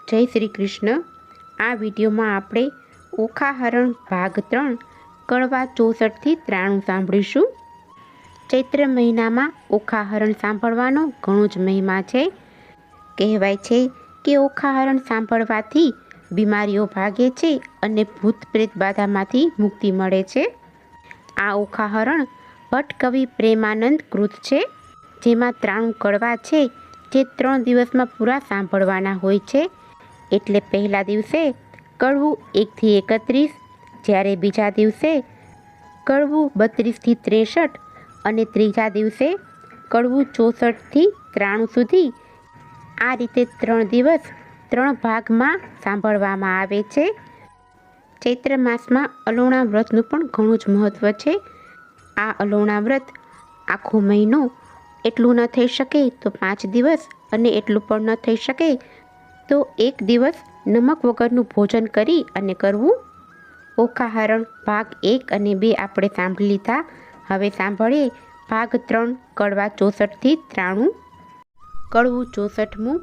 જય શ્રી કૃષ્ણ। આ વિડીયોમાં આપણે ઓખાહરણ ભાગ 3 કડવા 64 થી 93 સાંભળીશું। ચૈત્ર મહિનામાં ઓખાહરણ સાંભળવાનો ઘણો જ મહિમા છે। કહેવાય છે કે ઓખાહરણ સાંભળવાથી બીમારીઓ ભાગે છે અને ભૂત પ્રેત બાધામાંથી મુક્તિ મળે છે। આ ઓખાહરણ ભટ્ટ કવિ પ્રેમાનંદ કૃત છે, જેમાં 93 કડવા છે જે 3 દિવસમાં પૂરા સાંભળવાના હોય છે। એટલે પહેલા દિવસે કડવું 1 થી 31, જ્યારે બીજા દિવસે કડવું 32 થી 63 અને ત્રીજા દિવસે કડવું 64 થી 93 સુધી, આ રીતે 3 દિવસ 3 ભાગમાં સાંભળવામાં આવે છે। ચૈત્ર માસમાં અલોણા વ્રતનું પણ ઘણું જ મહત્વ છે। આ અલોણા વ્રત આખો મહિનો એટલું ન થઈ શકે તો 5 દિવસ, અને એટલું પણ ન થઈ શકે તો 1 દિવસ નમક વગરનું ભોજન કરી અને કરવું। ઓખાહરણ ભાગ 1 અને 2 આપણે સાંભળી લીધા। હવે સાંભળીએ ભાગ 3 કડવા 64 થી 93। કડવું 64મું।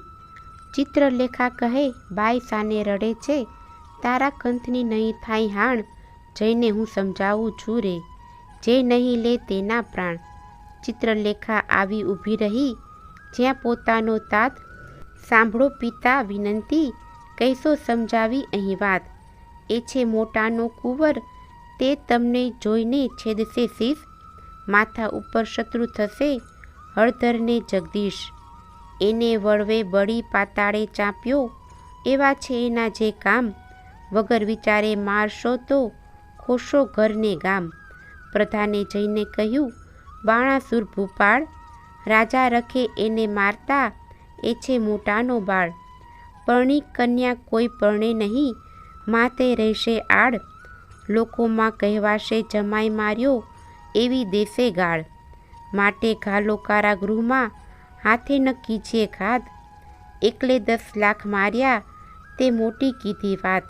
ચિત્રલેખા કહે બાઈ સાને રડે છે, તારા કંથની નહીં થાય હાણ, જઈને હું સમજાવું છું રે, જે નહીં લે તેના પ્રાણ। ચિત્રલેખા આવી ઊભી રહી જ્યાં પોતાનો તાત, સાંભળો પિતા વિનંતી, કૈસો સમજાવી અહીં વાત। એ છે મોટાનો કુંવર, તે તમને જોઈને છેદશે શીશ, માથા ઉપર શત્રુ થશે હળધરને જગદીશ। એને વળવે બળી પાતાળે ચાંપ્યો, એવા છે એના જે કામ, વગર વિચારે મારશો તો ખોશો ઘરને ગામ। પ્રધાને જઈને કહ્યું બાણાસુર ભૂપાળ, રાજા રખે એને મારતા, એ છે મોટાનો બાળ। પરણી કન્યા કોઈ પરણે નહીં, માતે રહેશે આડ, લોકોમાં કહેવાશે જમાઈ માર્યો, એવી દેશે ગાળ। માટે ઘાલો કારાગૃહમાં, હાથે ન કીજીએ ઘાત, એકલે 10 લાખ માર્યા, તે મોટી કીધી વાત।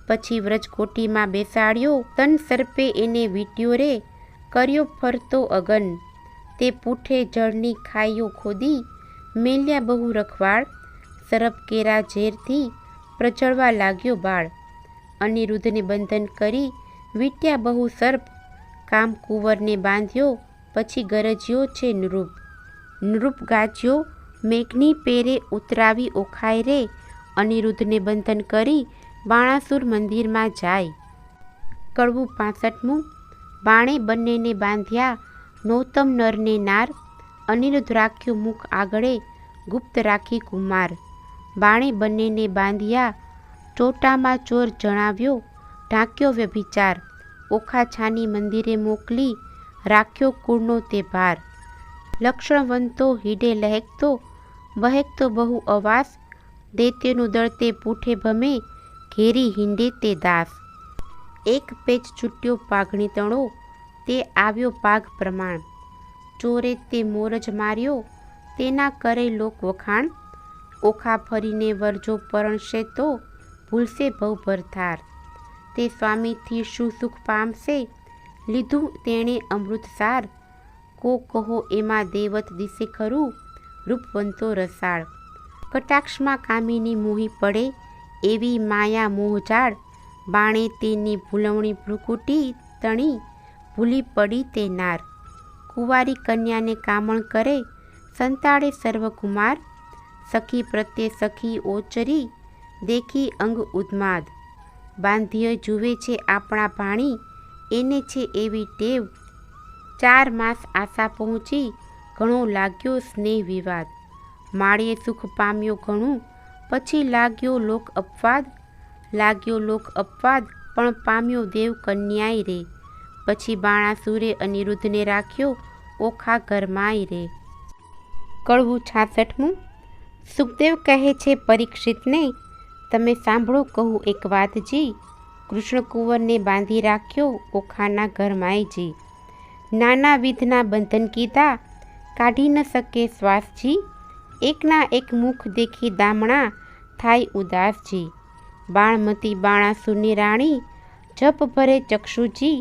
પછી વ્રજકોટીમાં બેસાડ્યો, તન સર્પે એને વીંટ્યો રે, કર્યો ફરતો અગન, તે પૂઠે જળની ખાઈઓ ખોદી, મેલ્યા બહુ રખવાળ, સરપ કેરા ઝેરથી પ્રજળવા લાગ્યો બાળ। અનિરુદ્ધને બંધન કરી વીંટ્યા બહુ સર્પ, કામ કુંવરને બાંધ્યો, પછી ગરજ્યો છે નૃપ। નૃપ ગાજ્યો મેઘની પેરે ઉતરાવી ઓખાય રે, અનિરુદ્ધને બંધન કરી બાણાસુર મંદિરમાં જાય। કડવું 65મું। બાણે બંનેને બાંધ્યા નૌતમ નરને નાર, અનિરુદ્ધ રાખ્યું મુખ આગળે, ગુપ્ત રાખી કુમાર। બાણે બંનેને બાંધ્યા ચોટામાં ચોર જણાવ્યો, ઢાંક્યો વ્યભિચાર, ઓખા છાની મંદિરે મોકલી, રાખ્યો કુળનો તે ભાર। લક્ષણવંતો હીડે લહેકતો, બહેકતો બહુ અવાસ, દૈત્યનું દળ તે પૂઠે ભમે, ઘેરી હિંડે તે દાસ। એક પેચ છૂટ્યો પાઘણી તણો, તે આવ્યો પાઘ પ્રમાણ, ચોરે તે મોરજ માર્યો, તેના કરે લોક વખાણ। ઓખા ફરીને વરજો પરણશે તો, ભૂલશે ભવભર થાર, તે સ્વામીથી શું સુખ પામશે, લીધું તેણે અમૃત સાર। કો કહો એમાં દેવત દિશે ખરું, રૂપવંતો રસાળ, કટાક્ષમાં કામિની મોહી પડે, એવી માયા મોહજાળ। બાણે તેની ભૂલવણી ભ્રુકુટી તણી, ભૂલી પડી તે નાર, કુંવારી કન્યાને કામણ કરે, સંતાડે સર્વકુમાર। સખી પ્રત્યે સખી ઓચરી, દેખી અંગ ઉન્માદ, બાંધ્ય જુએ છે આપણા ભાણી, એને છે એવી ટેવ, 4 માસ આશા પહોંચી, ઘણો લાગ્યો સ્નેહ વિવાદ। માળીએ સુખ પામ્યો ઘણું, પછી લાગ્યો લોક અપવાદ, લાગ્યો લોક અપવાદ પણ પામ્યો દેવ કન્યાય રે, પછી બાણાસુરે અનિરુદ્ધને રાખ્યો, ઓખા ઘરમાંય રે। કડવું 66મું। સુખદેવ કહે છે પરીક્ષિતને, તમે સાંભળો કહું એક વાતજી, કૃષ્ણ કુંવરને બાંધી રાખ્યો ઓખાના ઘરમાંયજી। નાના વિધના બંધન કીધા, કાઢી ન શકે શ્વાસજી, એકના એક મુખ દેખી દામણા, થાય ઉદાસજી। બાણમતી બાણાસુરની રાણી, જપ ભરે ચક્ષુજી,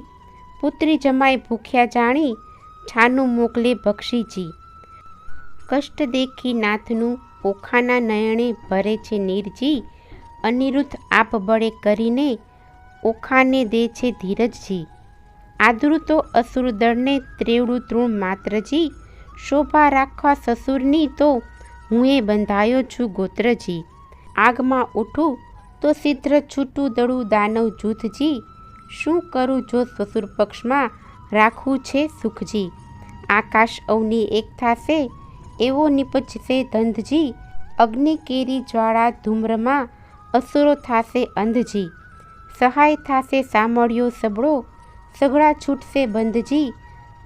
પુત્રી જમાઈ ભૂખ્યા જાણી, છાનું મોકલે ભક્ષીજી। કષ્ટ દેખી નાથનું ઓખાના નયણે ભરે છે નીરજી, અનિરુદ્ધ આપ બળે કરીને ઓખાને દે છે ધીરજજી. આદૃતો અસુર દળને ત્રેવડું તૃણ માત્રજી, શોભા રાખવા સસુરની તો હું એ બંધાયો છું ગોત્રજી. આગમાં ઉઠું તો સિદ્ધ છૂટું દળું દાનવ જૂથજી, શું કરું જો સસુર પક્ષમાં રાખવું છે સુખજી. આકાશ અવની એક થાશે એવો નિપજશે ધંધજી, અગ્નિ કેરી જ્વાળા ધૂમ્રમાં અસુરો થાશે અંધજી. સહાય થાશે સામળ્યો સબળો, સઘળા છૂટશે બંધજી,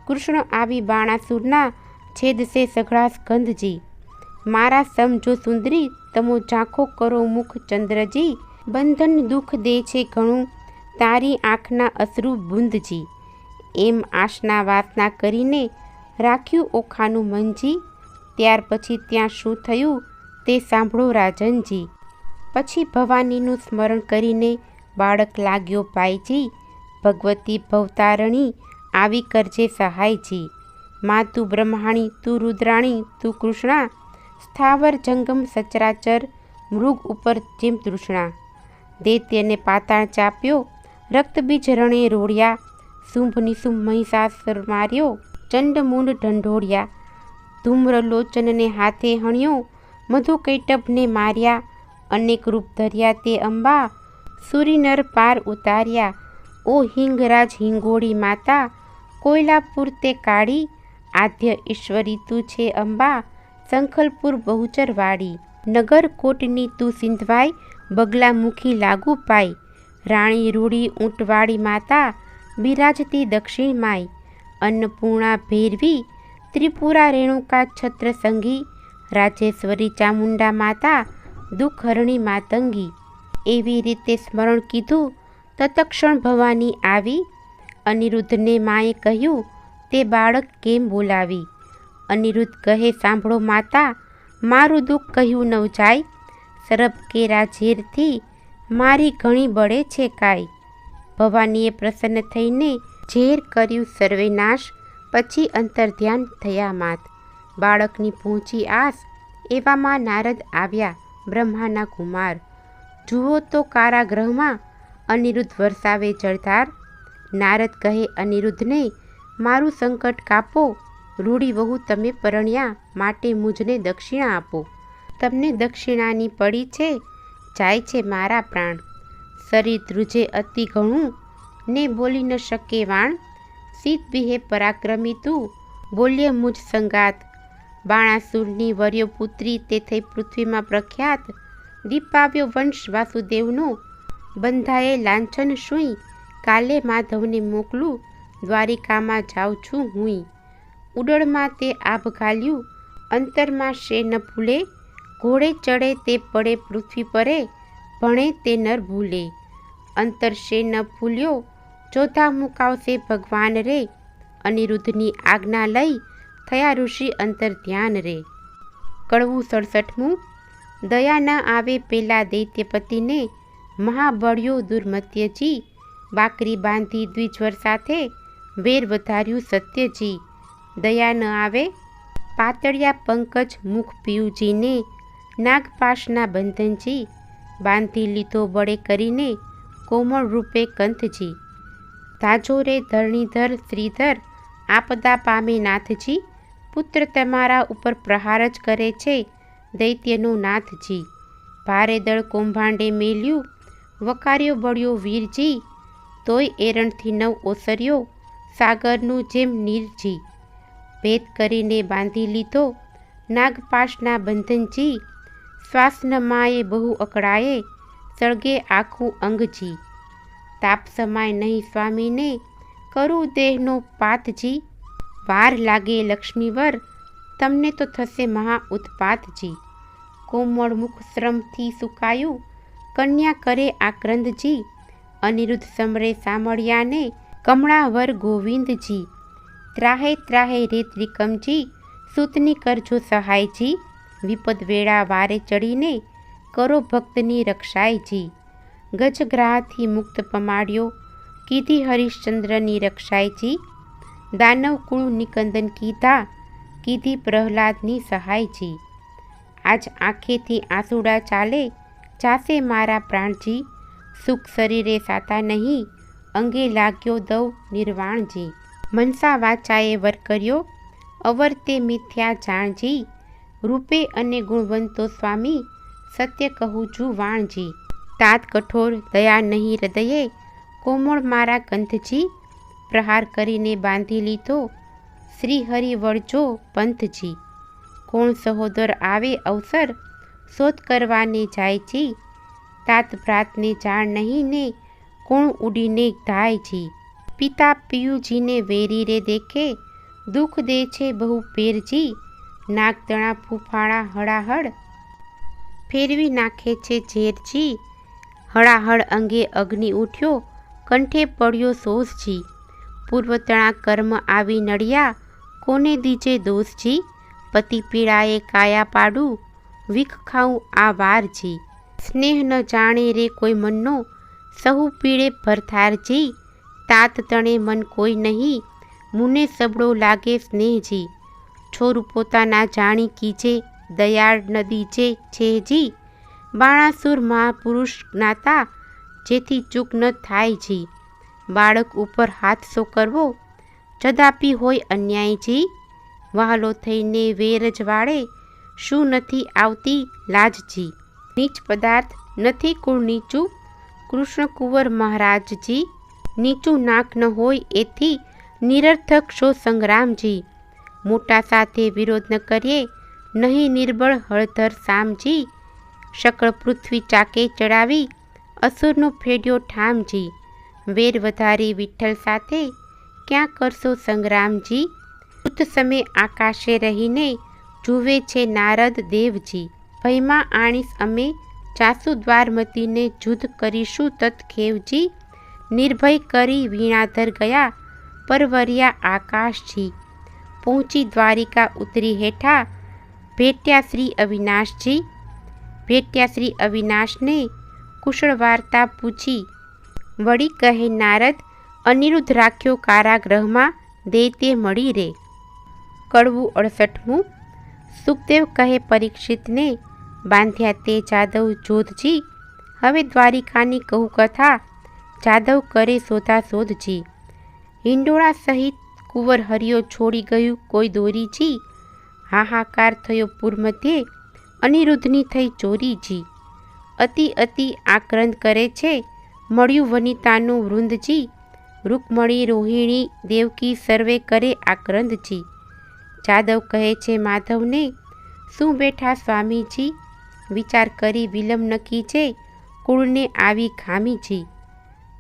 કૃષ્ણ આવી બાણાસુરના છેદશે સઘળા સ્કંધજી. મારા સમજો સુંદરી તમો ઝાંખો કરો મુખ ચંદ્રજી, બંધન દુઃખ દે છે ઘણું તારી આંખના અશ્રુ બુંદજી. એમ આશના વાસના કરીને રાખ્યું ઓખાનું મનજી, ત્યાર પછી ત્યાં શું થયું તે સાંભળો રાજનજી. પછી ભવાનીનું સ્મરણ કરીને બાળક લાગ્યો પાયજી, ભગવતી ભવતારણી આવી કરજે સહાયજી. મા તું બ્રહ્માણી તું રુદ્રાણી તું કૃષ્ણા, સ્થાવર જંગમ સચરાચર મૃગ ઉપર જેમ તૃષ્ણા. દૈત્યને પાતાળ ચાપ્યો રક્તબીજ રણે રોળ્યા, શુંભ નિશુંભ મહિષાસુર માર્યો ચંડમુંડ ઢંઢોળ્યા. ધૂમ્રલોચનને હાથે હણ્યો મધુકૈટભને માર્યા, અનેક રૂપ ધર્યા તે અંબા સુરીનર પાર ઉતાર્યા. ઓ હિંગરાજ હિંગોળી માતા કોયલાપુર તે કાળી, આદ્ય ઈશ્વરી તું છે અંબા શંખલપુર બહુચરવાળી. નગર કોટની તું સિંધવાઈ બગલામુખી લાગુ પાય, રાણી રૂડી ઊંટવાળી માતા બિરાજતી દક્ષિણ માય. અન્નપૂર્ણા ભૈરવી ત્રિપુરા રેણુકા છત્ર સંગી, રાજેશ્વરી ચામુંડા માતા દુઃખહરણી માતંગી. એવી રીતે સ્મરણ કીધું તત્ક્ષણ ભવાની આવી, અનિરુદ્ધને માએ કહ્યું તે બાળક કેમ બોલાવી. અનિરુદ્ધ કહે સાંભળો માતા મારું દુઃખ કહ્યું ન જાય, સરપ કેરા ઝેરથી મારી ઘણી બળે છે કાય. ભવાનીએ પ્રસન્ન થઈને ઝેર કર્યું સર્વે નાશ, પછી અંતર્ધ્યાન થયા માત. બાળકની પહોંચી આસ એવામાં નારદ આવ્યા બ્રહ્માના કુમાર. જુઓ તો કારાગૃહમાં અનિરુદ્ધ વરસાવે જળધાર. નારદ કહે અનિરુદ્ધને મારું સંકટ કાપો, રૂડી વહુ તમે પરણ્યા માટે મુજને દક્ષિણા આપો. તમને દક્ષિણાની પડી છે જાય છે મારા પ્રાણ. શરીર ધ્રુજે અતિ ઘણું ને બોલી ન શકે વાણ, સીત વિહે પરાક્રમી તું બોલ્ય મુજ સંગાત. બાણાસુરની વર્યો પુત્રી તે થઈ પૃથ્વીમાં પ્રખ્યાત, દીપાવ્યો વંશ વાસુદેવનો બંધાયે લાંછન સુઈ. કાલે માધવને મોકલું દ્વારિકામાં જાઉં છું હુંય. ઉડળમાં તે આભ ઘાલ્યું અંતરમાં શે ન ભૂલે, ઘોડે ચડે તે પડે પૃથ્વી પરે ભણે તે નર ભૂલે. અંતર શે ન ભૂલ્યો ચોથા મુકાવશે ભગવાન રે, અનિરુદ્ધની આજ્ઞા લઈ થયા ઋષિ અંતર ધ્યાન રે. કડવું 67મું. દયા ન આવે પેલા દૈત્યપતિને મહાબળ્યો દુર્મત્યજી, બાકરી બાંધી દ્વિજવર સાથે વેર વધાર્યું સત્યજી. દયા ન આવે પાતળિયા પંકજ મુખ પિયુજીને, નાગપાશના બંધનજી બાંધી લીધો બળે કરીને કોમળ રૂપે કંથજી. ધાજો રે ધરણીધર શ્રીધર આપદા પામે નાથજી, પુત્ર તમારા ઉપર પ્રહાર જ કરે છે દૈત્યનો નાથજી. ભારે દળ કૌભાંડે મેલ્યું વકાર્યો બળ્યો વીરજી, તોય એરણથી નવ ઓસર્યો સાગરનું જેમ નીરજી. ભેદ કરીને બાંધી લીધો નાગપાશના બંધનજી, શ્વાસન માએ બહુ અકળાયે સળગે આખું અંગજી. તાપ સમાય નહીં સ્વામીને કરું દેહનો પાતજી, વાર લાગે લક્ષ્મીવર તમને તો થશે મહા ઉત્પાતજી. કોમળ મુખ શ્રમથી સુકાયું કન્યા કરે આક્રંદજી, અનિરુદ્ધ સમરે સામળિયાને કમળાવર ગોવિંદજી. ત્રાહે ત્રાહે રે ત્રિકમજી સૂતની કરજો સહાયજી, વિપદ વેળા વારે ચડીને કરો ભક્તની રક્ષાયજી. ગજગ્રાહથી મુક્ત પમાડ્યો કીધી હરિશ્ચંદ્રની રક્ષાયજી, દાનવ કુળ નિકંદન કીધા કીધી પ્રહલાદની સહાયજી. આજ આંખેથી આંસુડા ચાલે જાશે મારા પ્રાણજી, સુખ શરીરે સાતા નહીં, અંગે લાગ્યો દવ નિર્વાણજી. મનસા વાચાએ વર કર્યો અવર્તે મિથ્યા જાણજી, રૂપે અને ગુણવંતો સ્વામી, સત્ય કહું છું વાણજી. તાત કઠોર દયા નહીં હૃદયે, કોમળ મારા કંથજી, પ્રહાર કરીને બાંધી લીધો શ્રી હરિ વળજો પંથજી. કોણ સહોદર આવે અવસર, શોધ કરવાને જાય જી, તાત ભ્રાતને જાણ નહીં ને કોણ ઉડીને ધાયજી. પિતા પિયુજીને વેરી રે દેખે, દુઃખ દે છે બહુ પેરજી, નાગદણા ફૂફાણા હળાહળ, ફેરવી નાખે છે ઝેરજી. હળાહળ અંગે અગ્નિ ઉઠ્યો, કંઠે પડ્યો સોસજી, પૂર્વતણા કર્મ આવી નડિયા, કોને દીજે દોષજી. પતિ પીડાએ કાયા પાડું, વીખ ખાઉં આ વારજી, સ્નેહ ન જાણે રે કોઈ મનનો, સહુ પીડે ભરથારજી. તાત તણે મન કોઈ નહીં, મુને સબળો લાગે સ્નેહજી, છોરું પોતાના જાણી કીજે, દયાળ ન દીજે છેજી. બાણાસુર મહાપુરુષ જ્ઞાતા, જેથી ચૂક ન થાયજી, બાળક ઉપર હાથ સો કરવો, જદાપી હોય અન્યાયજી. વહાલો થઈને વેરજ વાળે, શું નથી આવતી લાજજી, નીચ પદાર્થ નથી કુળ નીચું, કૃષ્ણ કુંવર મહારાજજી. નીચું નાક ન હોય એથી નિરર્થક શો સંગ્રામજી, મોટા સાથે વિરોધ ન કરીએ, નહીં નિર્બળ હળધર સામજી. શકળ પૃથ્વી ચાકે ચડાવી, અસુરનો ફેડ્યો ઠામજી, વેર વધારી વિઠ્ઠલ સાથે, ક્યાં કરશો સંગ્રામજી. યુદ્ધ સમે આકાશે રહીને, જુએ છે નારદ દેવજી, ભયમાં આણીશ અમે જાસુ દ્વારમતીને, જુદ્ધ કરીશું તત્ખેવજી. નિર્ભય કરી વીણાધર ગયા, પરવર્યા આકાશજી, પહોંચી દ્વારિકા ઉતરી હેઠા, ભેટ્યા શ્રી અવિનાશજી. ભેટ્યા શ્રી અવિનાશને કુશળ વાર્તા પૂછી, વળી કહે નારદ અનિરુદ્ધ રાખ્યો કારાગૃહમાં, દે તે મળી રે. કડવું 68મું. સુખદેવ કહે પરીક્ષિતને, બાંધ્યા તે જાદવ જોધજી, હવે દ્વારિકાની કહું કથા, જાદવ કરે શોધા શોધજી. હિંડોળા સહિત કુંવર હરિયો છોડી ગયું કોઈ દોરીજી, હાહાકાર થયો પૂર મધ્યે, અનિરુદ્ધની થઈ ચોરીજી. અતિ અતિ આક્રંદ કરે છે, મળ્યું વનિતાનું વૃંદજી, રૂકમણી રોહિણી દેવકી સર્વે કરે આક્રંદજી. જાદવ કહે છે માધવને, શું બેઠા સ્વામીજી, વિચાર કરી વિલંબ નક્કી છે, કુળને આવી ખામીજી.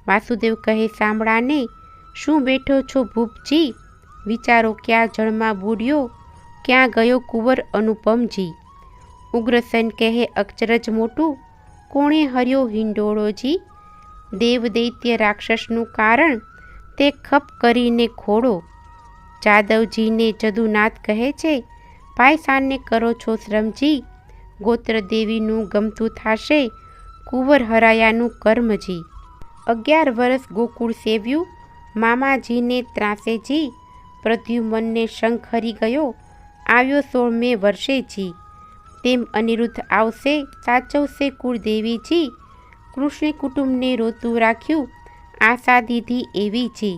વાસુદેવ કહે સાંભળાને, શું બેઠો છો ભૂપજી, વિચારો ક્યાં જળમાં બુડ્યો, ક્યાં ગયો કુંવર અનુપમજી. ઉગ્રસેન કહે અક્ષરજ મોટું, કોણે હર્યો હિંડોળોજી, દેવ દૈત્ય રાક્ષસનું કારણ, તે ખપ કરીને ખોડો. જાદવજીને જદુનાથ કહે છે, પાયસાને કરો છો શ્રમજી, ગોત્ર દેવીનું ગમતું થાશે, કુંવર હરાયાનું કર્મજી. 11 વર્ષ ગોકુળ સેવ્યું, મામાજીને ત્રાસેજી, પ્રદ્યુમનને શંખ હરી ગયો, આવ્યો 16મે વર્ષેજી. તેમ અનિરુદ્ધ આવશે, સાચવશે કુળદેવીજી, કૃષ્ણે કુટુંબને રોતું રાખ્યું, આશા દીધી એવીજી.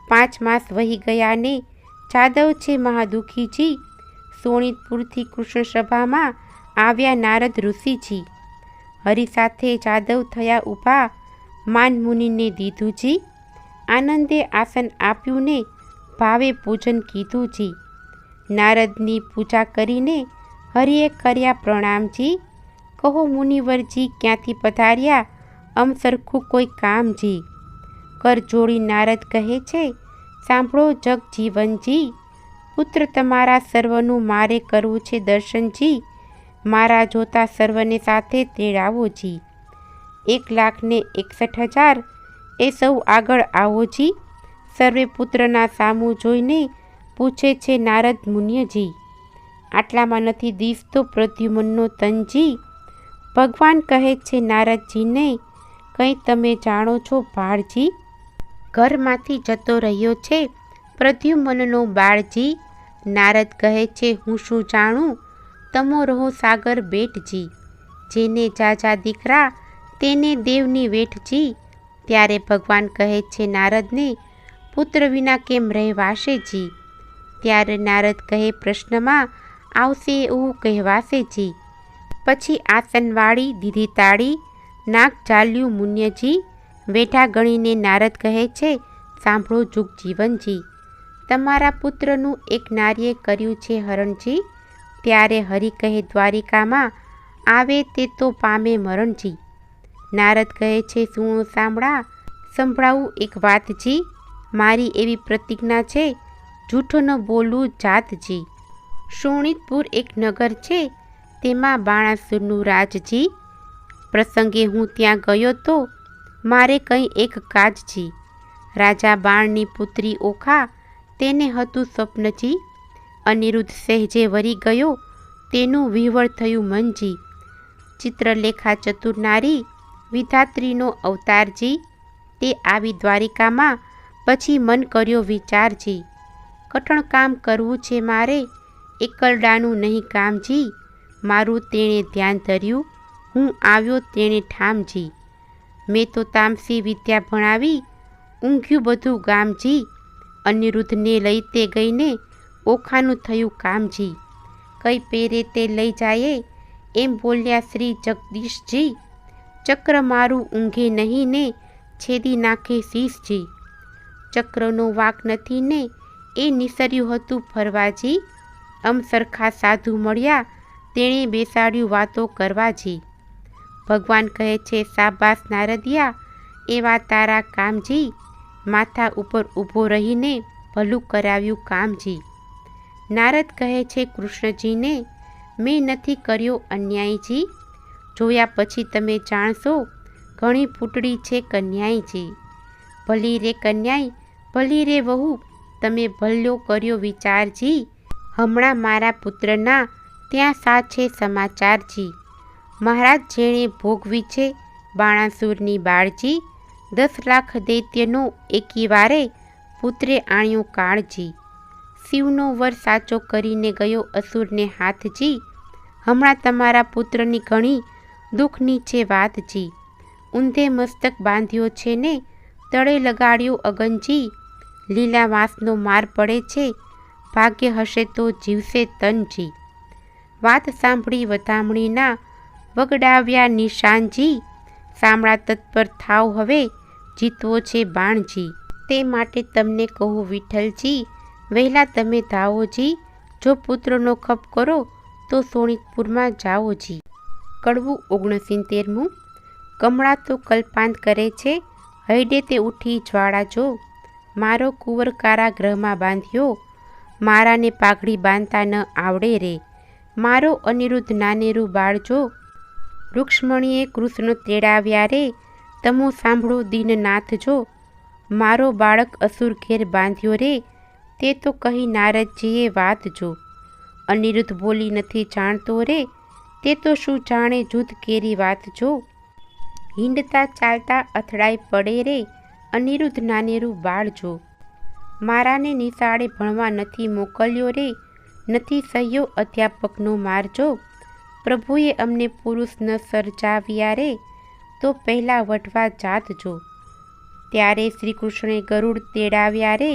5 માસ વહી ગયા ને, જાદવ છે મહાદુખીજી, સોણિતપુરથી કૃષ્ણ સભામાં આવ્યા નારદ ઋષિજી. હરિ સાથે જાદવ થયા ઊભા, માન મુનિને દીધુંજી, આનંદે આસન આપ્યું ને, ભાવે પૂજન કીધુંજી. નારદની પૂજા કરીને હરિએ કર્યા પ્રણામજી, કહો મુનિવરજી ક્યાંથી પધાર્યા, અમ સરખું કોઈ કામજી. કર જોડી નારદ કહે છે, સાંભળો જગજીવનજી, પુત્ર તમારા સર્વનું મારે કરવું છે દર્શનજી, મારા જોતા સર્વને સાથે તેડાવોજી. 1,61,000 એ સૌ આગળ આવોજી, સર્વે પુત્રના સામું જોઈને પૂછે છે નારદ મુનિયજી. આટલામાં નથી દીસતો પ્રદ્યુમનનો તનજી, ભગવાન કહે છે નારદજીને, કંઈ તમે જાણો છો ભાળજી. ઘરમાંથી જતો રહ્યો છે પ્રદ્યુમનનો બાળજી, નારદ કહે છે હું શું જાણું, તમો રહો સાગર બેટજી, જેને જાજા દીકરા તેને દેવની વેઠજી. ત્યારે ભગવાન કહે છે નારદને, પુત્ર વિના કેમ રહેવાશે જી. ત્યારે નારદ કહે, પ્રશ્નમાં આવશે એવું કહેવાશે જી. પછી આસનવાળી દીધી તાળી, નાક ચાલ્યું મુન્યજી. વેઠા ગણીને નારદ કહે છે, સાંભળો જુગ જીવનજી. તમારા પુત્રનું એક નારીએ કર્યું છે હરણજી. ત્યારે હરિ કહે, દ્વારિકામાં આવે તે તો પામે મરણજી. નારદ કહે છે, સુણો સંભળાવું એક વાતજી. મારી એવી પ્રતિજ્ઞા છે, જૂઠો ન બોલું જાતજી. શોણિતપુર એક નગર છે, તેમાં બાણાસુરનું રાજજી. પ્રસંગે હું ત્યાં ગયો તો મારે કંઈ એક કાજજી. રાજા બાણની પુત્રી ઓખા, તેને હતું સ્વપ્નજી. અનિરુદ્ધ સહેજે વરી ગયો, તેનું વિહવળ થયું મનજી. ચિત્રલેખા ચતુર નારી, વિધાત્રીનો અવતારજી. તે આવી દ્વારિકામાં, પછી મન કર્યો વિચારજી. કઠણ કામ કરવું છે મારે, એકલડાનું નહીં કામજી. મારું તેણે ધ્યાન ધર્યું, હું આવ્યો તેણે ઠામજી. મેં તો તામસી વિદ્યા ભણાવી, ઊંઘ્યું બધું ગામજી. અનિરુદ્ધને લઈ તે ગઈને, ઓખાનું થયું કામજી. કઈ પેરે તે લઈ જાય, એમ બોલ્યા શ્રી જગદીશજી. ચક્ર મારું ઊંઘે નહીં ને, છેદી નાખે શીશજી. ચક્રનો વાક નથી ને, એ નિસર્યું હતું ફરવાજી. સરખા સાધુ મળ્યા, તેણે બેસાડ્યું વાતો કરવાજી. ભગવાન કહે છે, સાબાસ નારદિયા, એવા તારા કામજી. માથા ઉપર ઊભો રહીને ભલું કરાવ્યું કામજી. નારદ કહે છે કૃષ્ણજીને, મેં નથી કર્યો અન્યાયજી. જોયા પછી તમે જાણશો, ઘણી ફૂટડી છે કન્યાયજી. ભલી રે કન્યાઈ, ભલી રે વહુ, તમે ભલ્યો કર્યો વિચારજી. હમણાં મારા પુત્રના ત્યાં સા છે સમાચારજી. મહારાજ જેણે ભોગવી છે બાણાસુરની બાળજી. 10 લાખ દૈત્યનો એકી વારે, પુત્રે આણ્યો કાળજી. શિવનો વર સાચો કરીને ગયો અસુરને હાથજી. હમણાં તમારા પુત્રની ઘણી દુઃખની છે વાતજી. ઊંધે મસ્તક બાંધ્યો છે ને, તળે લગાડ્યો અગનજી. લીલા વાંસનો માર પડે છે, ભાગ્ય હશે તો જીવશે તનજી. વાત સાંભળી વધામણીના, વગડાવ્યા નિશાનજી. સામળા તત્પર થાવ હવે, જીતવો છે બાણજી. તે માટે તમને કહું વિઠ્ઠલજી, વહેલા તમે ધાવોજી. જો પુત્રનો ખપ કરો, તો શોણિતપુરમાં જાઓજી. કડવું 69મું. કમળા તો કલ્પાંત કરે છે, હૈડે તે ઉઠી જ્વાળા જો. મારો કુંવર કારાગૃહમાં બાંધ્યો, મારાને પાઘડી બાંધતા ન આવડે રે. મારો અનિરુદ્ધ નાનેરું બાળજો, રૂક્ષ્મણીએ કૃષ્ણ તેડાવ્યા રે. તમો સાંભળો દીનનાથ જો, મારો બાળક અસુર ઘેર બાંધ્યો રે. તે તો કહી નારદજીએ વાત જો. અનિરુદ્ધ બોલી નથી જાણતો રે, તે તો શું જાણે જૂથ કેરી વાત જો. હિંડતા ચાલતા અથડાઈ પડે રે, અનિરુદ્ધ નાનેરું બાળજો. મારાને નિશાળે ભણવા નથી મોકલ્યો રે, નથી સહ્યો અધ્યાપકનો મારજો. પ્રભુએ અમને પુરુષ ન સર્જાવ્યા રે, તો પહેલાં વઢવા જાતજો. ત્યારે શ્રી કૃષ્ણે ગરુડ તેડાવ્યા રે,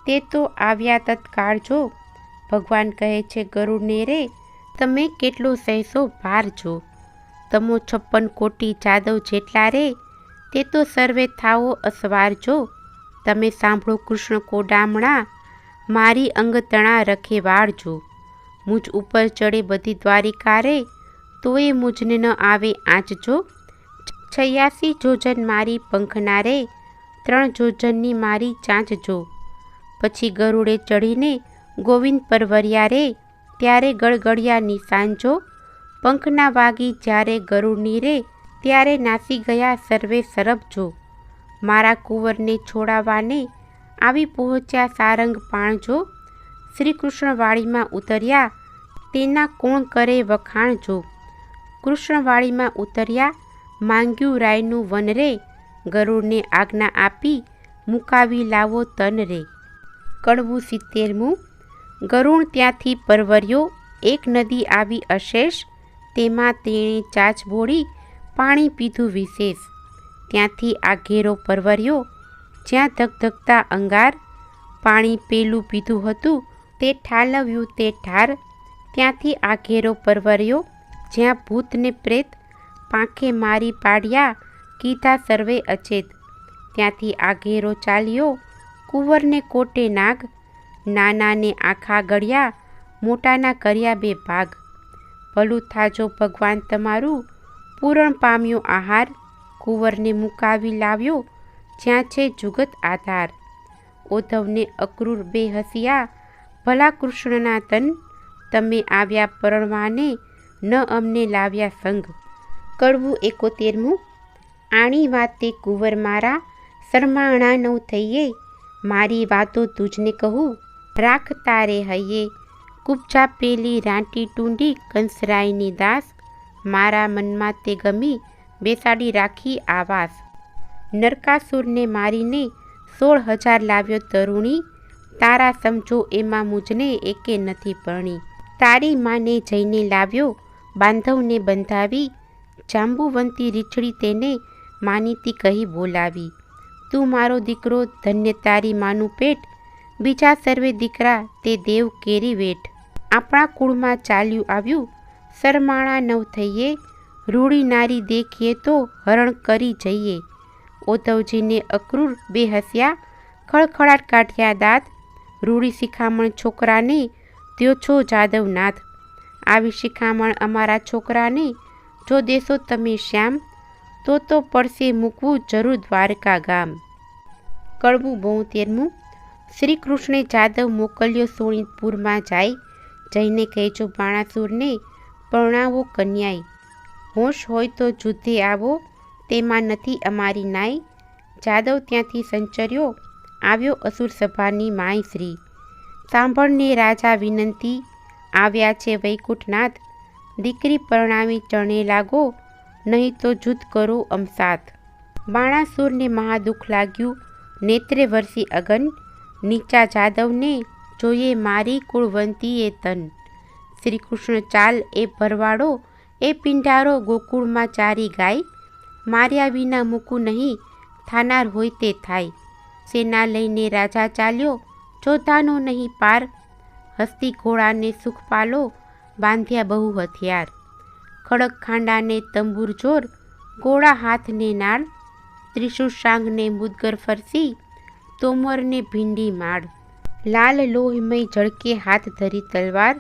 તે તો આવ્યા તત્કાળ જો. ભગવાન કહે છે ગરુડને રે, તમે કેટલો સહેશો ભારજો. તમો 56 કોટી જાદવ જેટલા રે, તે તો સર્વે થાવો અસવારજો. તમે સાંભળો કૃષ્ણ કોડામણા, મારી અંગતણા રખે વાળજો. મુજ ઉપર ચડે બધી દ્વારિકા રે, તોય મુજને ન આવે આંચજો. 86 જોજન મારી પંખના રે, 3 જોજનની મારી ચાંચજો. પછી ગરુડે ચડીને ગોવિંદ પરવર્યા રે, ત્યારે ગળગળિયા નિશાનજો. પંખના વાગી જ્યારે ગરુડની રે, ત્યારે નાસી ગયા સર્વે સરબજો. મારા કુંવરને છોડાવવાને આવી પહોંચ્યા સારંગ પાણજો. શ્રી કૃષ્ણવાડીમાં ઉતર્યા, તેના કોણ કરે વખાણજો. કૃષ્ણવાડીમાં ઉતર્યા, માંગ્યું રાયનું વન રે. ગરુડને આજ્ઞા આપી, મુકાવી લાવો તન રે. કડવું 70મું. ગરુડ ત્યાંથી પરવર્યો, એક નદી આવી અશેષ, તેમાં તેણે ચાચ બોળી પાણી પીધું વિશેષ. ત્યાંથી આ ઘેરો પરવર્યો, જ્યાં ધગધગતા અંગાર, પાણી પેલું પીધું હતું તે ઠાલવ્યું તે ઠાર. ત્યાંથી આ ઘેરો પરવર્યો, જ્યાં ભૂત ને પ્રેત પાંખે મારી પાડ્યા, કીધા સર્વે અચેત. ત્યાંથી આ ઘેરો ચાલ્યો, કુંવરને કોટે નાગ, નાનાને આખા ગળ્યા, મોટાના કર્યા 2 ભાગ. ભલું થાજો ભગવાન તમારું, પૂરણ પામ્યો આહાર, કુંવરને મુકાવી લાવ્યો, જ્યાં છે જુગત આધાર. ઉદ્ધવને અક્રૂર 2 હસ્યા, ભલા કૃષ્ણના તન, તમે આવ્યા પરણવાને, ન અમને લાવ્યા સંગ. કડવું 71. આણી વાતે કુંવર મારા, શરમાણા નવ થઈએ, મારી વાતો તુજને કહું, રાખ તારે હૈયે. કુબજા પેલી રાંટી ટૂંડી, કંસરાયની દાસ, મારા મનમાં તે ગમી, બેસાડી રાખી આવાસ. નરકાસુરને મારીને 16,000 લાવ્યો તરુણી, તારા સમજો એમાં મુજને એકે નથી પરણી. તારી માને જઈને લાવ્યો, બાંધવને બંધાવી, જાંબુવંતી રીછડી તેને માનીતી કહી બોલાવી. તું મારો દીકરો, ધન્ય તારી માનું પેટ, બીજા સર્વે દીકરા તે દેવ કેરી વેઠ. આપણા કુળમાં ચાલ્યું આવ્યું, શરમાણા નવ થઈએ, રૂડી નારી દેખીએ તો હરણ કરી જઈએ. ઉદ્ધવજીને અક્રૂર 2 હસ્યા, ખળખળાટ કાઢ્યા દાંત, રૂડી શિખામણ છોકરાને દ્યો છો જાદવનાથ. આવી શિખામણ અમારા છોકરાને જો દેશો તમે શ્યામ, તો પડશે મૂકવું જરૂર દ્વારકા ગામ. કડવું 72. શ્રી કૃષ્ણે જાદવ મોકલ્યો સોણીતપુરમાં જાય, જઈને કહેજો બાણાસુરને પરણાવો કન્યાય. હોશ હોય તો જુદ્ધે આવો, તેમાં નથી અમારી નાય. જાદવ ત્યાંથી સંચર્યો, આવ્યો અસુર સભાની માય શ્રી. સાંભળને રાજા વિનંતી, આવ્યા છે વૈકુંઠનાથ, દીકરી પરણાવી ચરણે લાગો, નહીં તો જુદ્ધ કરો અમસાત. બાણાસુરને મહાદુઃખ લાગ્યું, નેત્રે વરસી અગન, નીચા જાદવને જોઈએ મારી કુળવંતીએ તન. શ્રી કૃષ્ણ ચાલ એ ભરવાડો, એ પિંડારો ગોકુળમાં ચારી ગાય, માર્યા વિના મૂકું નહીં, થાનાર હોય તે થાય. સેના લઈને રાજા ચાલ્યો, જોધાનો નહીં પાર, હસ્તી ઘોડાને સુખ પાલો, બાંધ્યા બહુ હથિયાર. ખડક ખાંડાને તંબુર જોર, ઘોડા હાથને નાળ, ત્રિશુળ શાંગને મુદગર ફરસી, તોમરને ભીંડી માળ. લાલ લોહીમય ઝળકે હાથ ધરી તલવાર,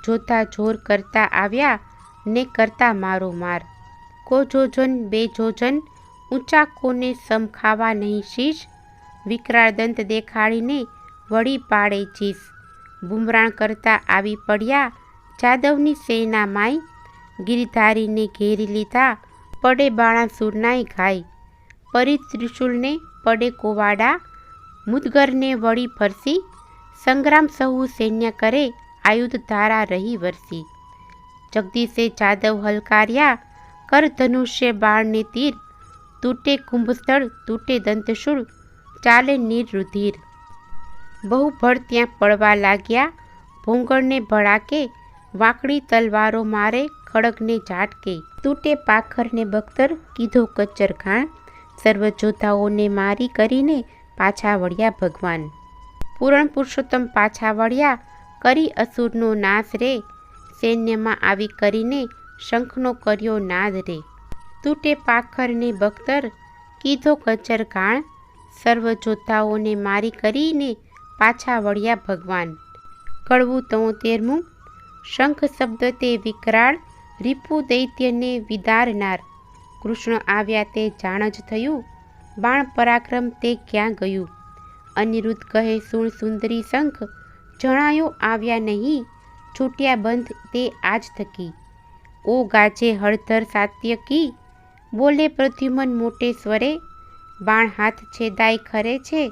જોતા જોર કરતા આવ્યા ને કરતા મારો માર. કો જોજન 2 જોજન, ઊંચા કોને સમ ખાવા નહીં શીશ, વિકરાળ દંત દેખાડીને વળી પાડે ચીસ. બુમરાણ કરતા આવી પડ્યા, જાદવની સેના માય, ગિરિધારીને ઘેરી લીધા, પડે બાણાસુરનાય ઘાય. પરી ત્રિશુલને પડે કોવાડા, મુદગરને વળી ફરસી, સંગ્રામ સહુ સૈન્ય કરે, આયુધ ધારા રહી વરસી. જગદીશે જાદવ હલકાર્યા, કર ધનુષ્ય બાણને તીર, તૂટે કુંભસ્થળ તૂટે દંતશૂળ, ચાલે નીર રુધિર. બહુ ભળ ત્યાં પડવા લાગ્યા, ભોંગળને ભડાકે, વાંકડી તલવારો મારે ખડગને ઝાટકે. તૂટે પાખરને બખ્તર, કીધો કચ્ચર ઘાણ, સર્વ જોધાઓને મારી કરીને પાછા વળ્યા ભગવાન. પૂરણ પુરુષોત્તમ પાછા વળ્યા, કરી અસુરનો નાશ રે, સૈન્યમાં આવી કરીને શંખનો કર્યો નાદ રે. તૂટે પાખરને બખ્તર, કીધો કચ્ચર ઘાણ, સર્વ જોધાઓને મારી કરીને પાછા વળ્યા ભગવાન. કડવું 73. શંખ શબ્દ તે વિકરાળ, રીપુ દૈત્યને વિદારનાર. કૃષ્ણ આવ્યા તે જાણ જ થયું, બાણ પરાક્રમ તે ક્યાં ગયું. અનિરુદ્ધ કહે સુણ સુંદરી શંખ, જણાયો આવ્યા નહીં, છૂટ્યા બંધ તે આજ થકી. ઓ ગાજે હળધર સાત્યકી, બોલે પ્રદ્યુમન મોટે સ્વરે, બાણ હાથ છેદાય ખરે છે,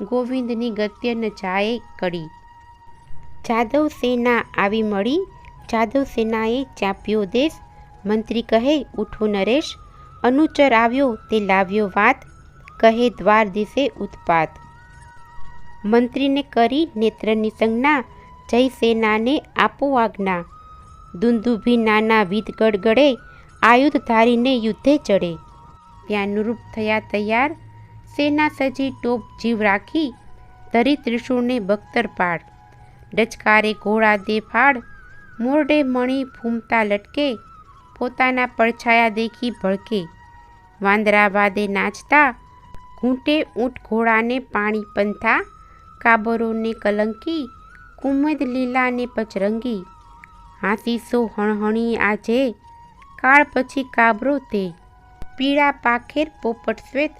ગોવિંદની ગત્ય ન જાય કડી. જાદવ સેના આવી મળી, જાદવ સેનાએ ચાપ્યો દેશ, મંત્રી કહે ઉઠો નરેશ, અનુચર આવ્યો તે લાવ્યો વાત, કહે દ્વાર દિશે ઉત્પાત. મંત્રીને કરી નેત્રની સંજ્ઞા, જય સેનાને આપો આજ્ઞા, દુંદુભી નાના વિધ ગડગડે, આયુધ ધારીને યુદ્ધે ચડે. ત્યાં નૃપ થયા તૈયાર, સેના સજી ટોપ જીવ રાખી, ધરી ત્રિશૂળને બખ્તર પાડ. ડચકારે ઘોડા દે ફાડ, મોરડે મણી ફૂમતા લટકે, પોતાના પડછાયા દેખી ભડકે. વાંદરા વાદે નાચતા, ઘૂંટે ઊંટ ઘોડાને પાણી પંથા, કાબરોને કલંકી, કુમદ લીલાને પચરંગી. હાંસીસો હણહણી આજે, કાળ પછી કાબરો તે. પીળા પાખેર પોપટ શ્વેત,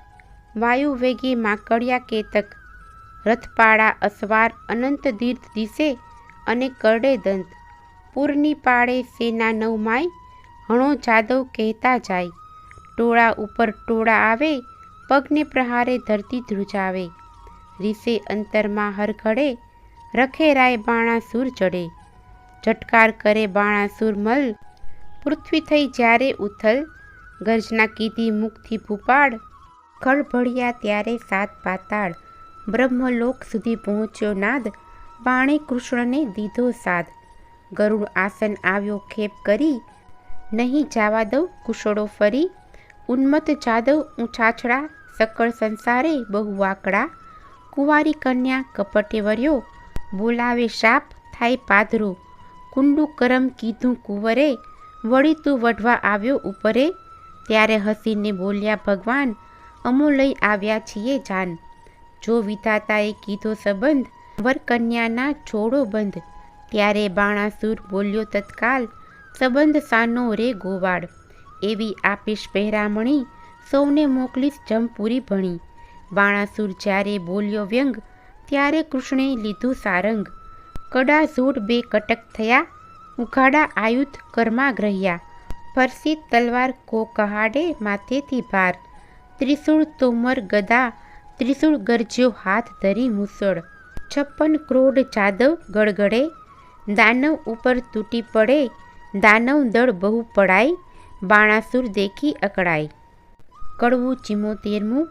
વાયુ વેગે માકડિયા કેતક. રથપાળા અસવાર અનંત દીર્ઘ દિશે, અને કરડે દંત. પૂરની પાળે સેના નવમાય, હણો જાદવ કહેતા જાય. ટોળા ઉપર ટોળા આવે, પગને પ્રહારે ધરતી ધ્રુજાવે. રીસે અંતરમાં હરખડે, રખે રાય બાણાસુર ચડે. ઝટકાર કરે બાણાસુર મલ, પૃથ્વી થઈ જ્યારે ઉથલ. ગર્જના કીધી મુખથી ભૂપાળ, ખળભળ્યા ત્યારે સાત પાતાળ. બ્રહ્મલોક સુધી પહોંચ્યો નાદ, બાણે કૃષ્ણને દીધો સાદ. ગરુડ આસન આવ્યો ખેપ કરી, નહીં જાવા દઉં કુશળો ફરી. ઉન્મત્ત જાદવ ઊંચાછડા, સકળ સંસારે બહુ વાકડા. કુંવારી કન્યા કપટે વર્યો, બોલાવે શાપ થાય પાધરો. કુંડુ કરમ કીધું કુંવરે, વળી તું વઢવા આવ્યો ઉપરે. ત્યારે હસીને બોલ્યા ભગવાન, અમો લઈ આવ્યા છીએ જાન. જો વિધાતાએ કીધો સંબંધ, વર કન્યાના છોડો બંધ. ત્યારે બાણાસુર બોલ્યો તત્કાલ, સંબંધ સાનો રે ગોવાળ. એવી આપીશ પહેરામણી, સૌને મોકલીશ જમપુરી ભણી. બાણાસુર જ્યારે બોલ્યો વ્યંગ, ત્યારે કૃષ્ણે લીધું સારંગ. કડા ઝોડ બે કટક થયા, ઉઘાડા આયુધ કર્મા ગ્રહ્યા. ફરસી તલવાર કો કહાડે માથેથી ભાર. ત્રિશૂળ તોમર ગદા, ત્રિશૂળ ગરજ્યો હાથ ધરી મુસળ. 56 ક્રોડ જાદવ ગડગડે, દાનવ ઉપર તૂટી પડે. દાનવ દળ બહુ પડાય, બાણાસુર દેખી અકળાય. કડવું 74મું.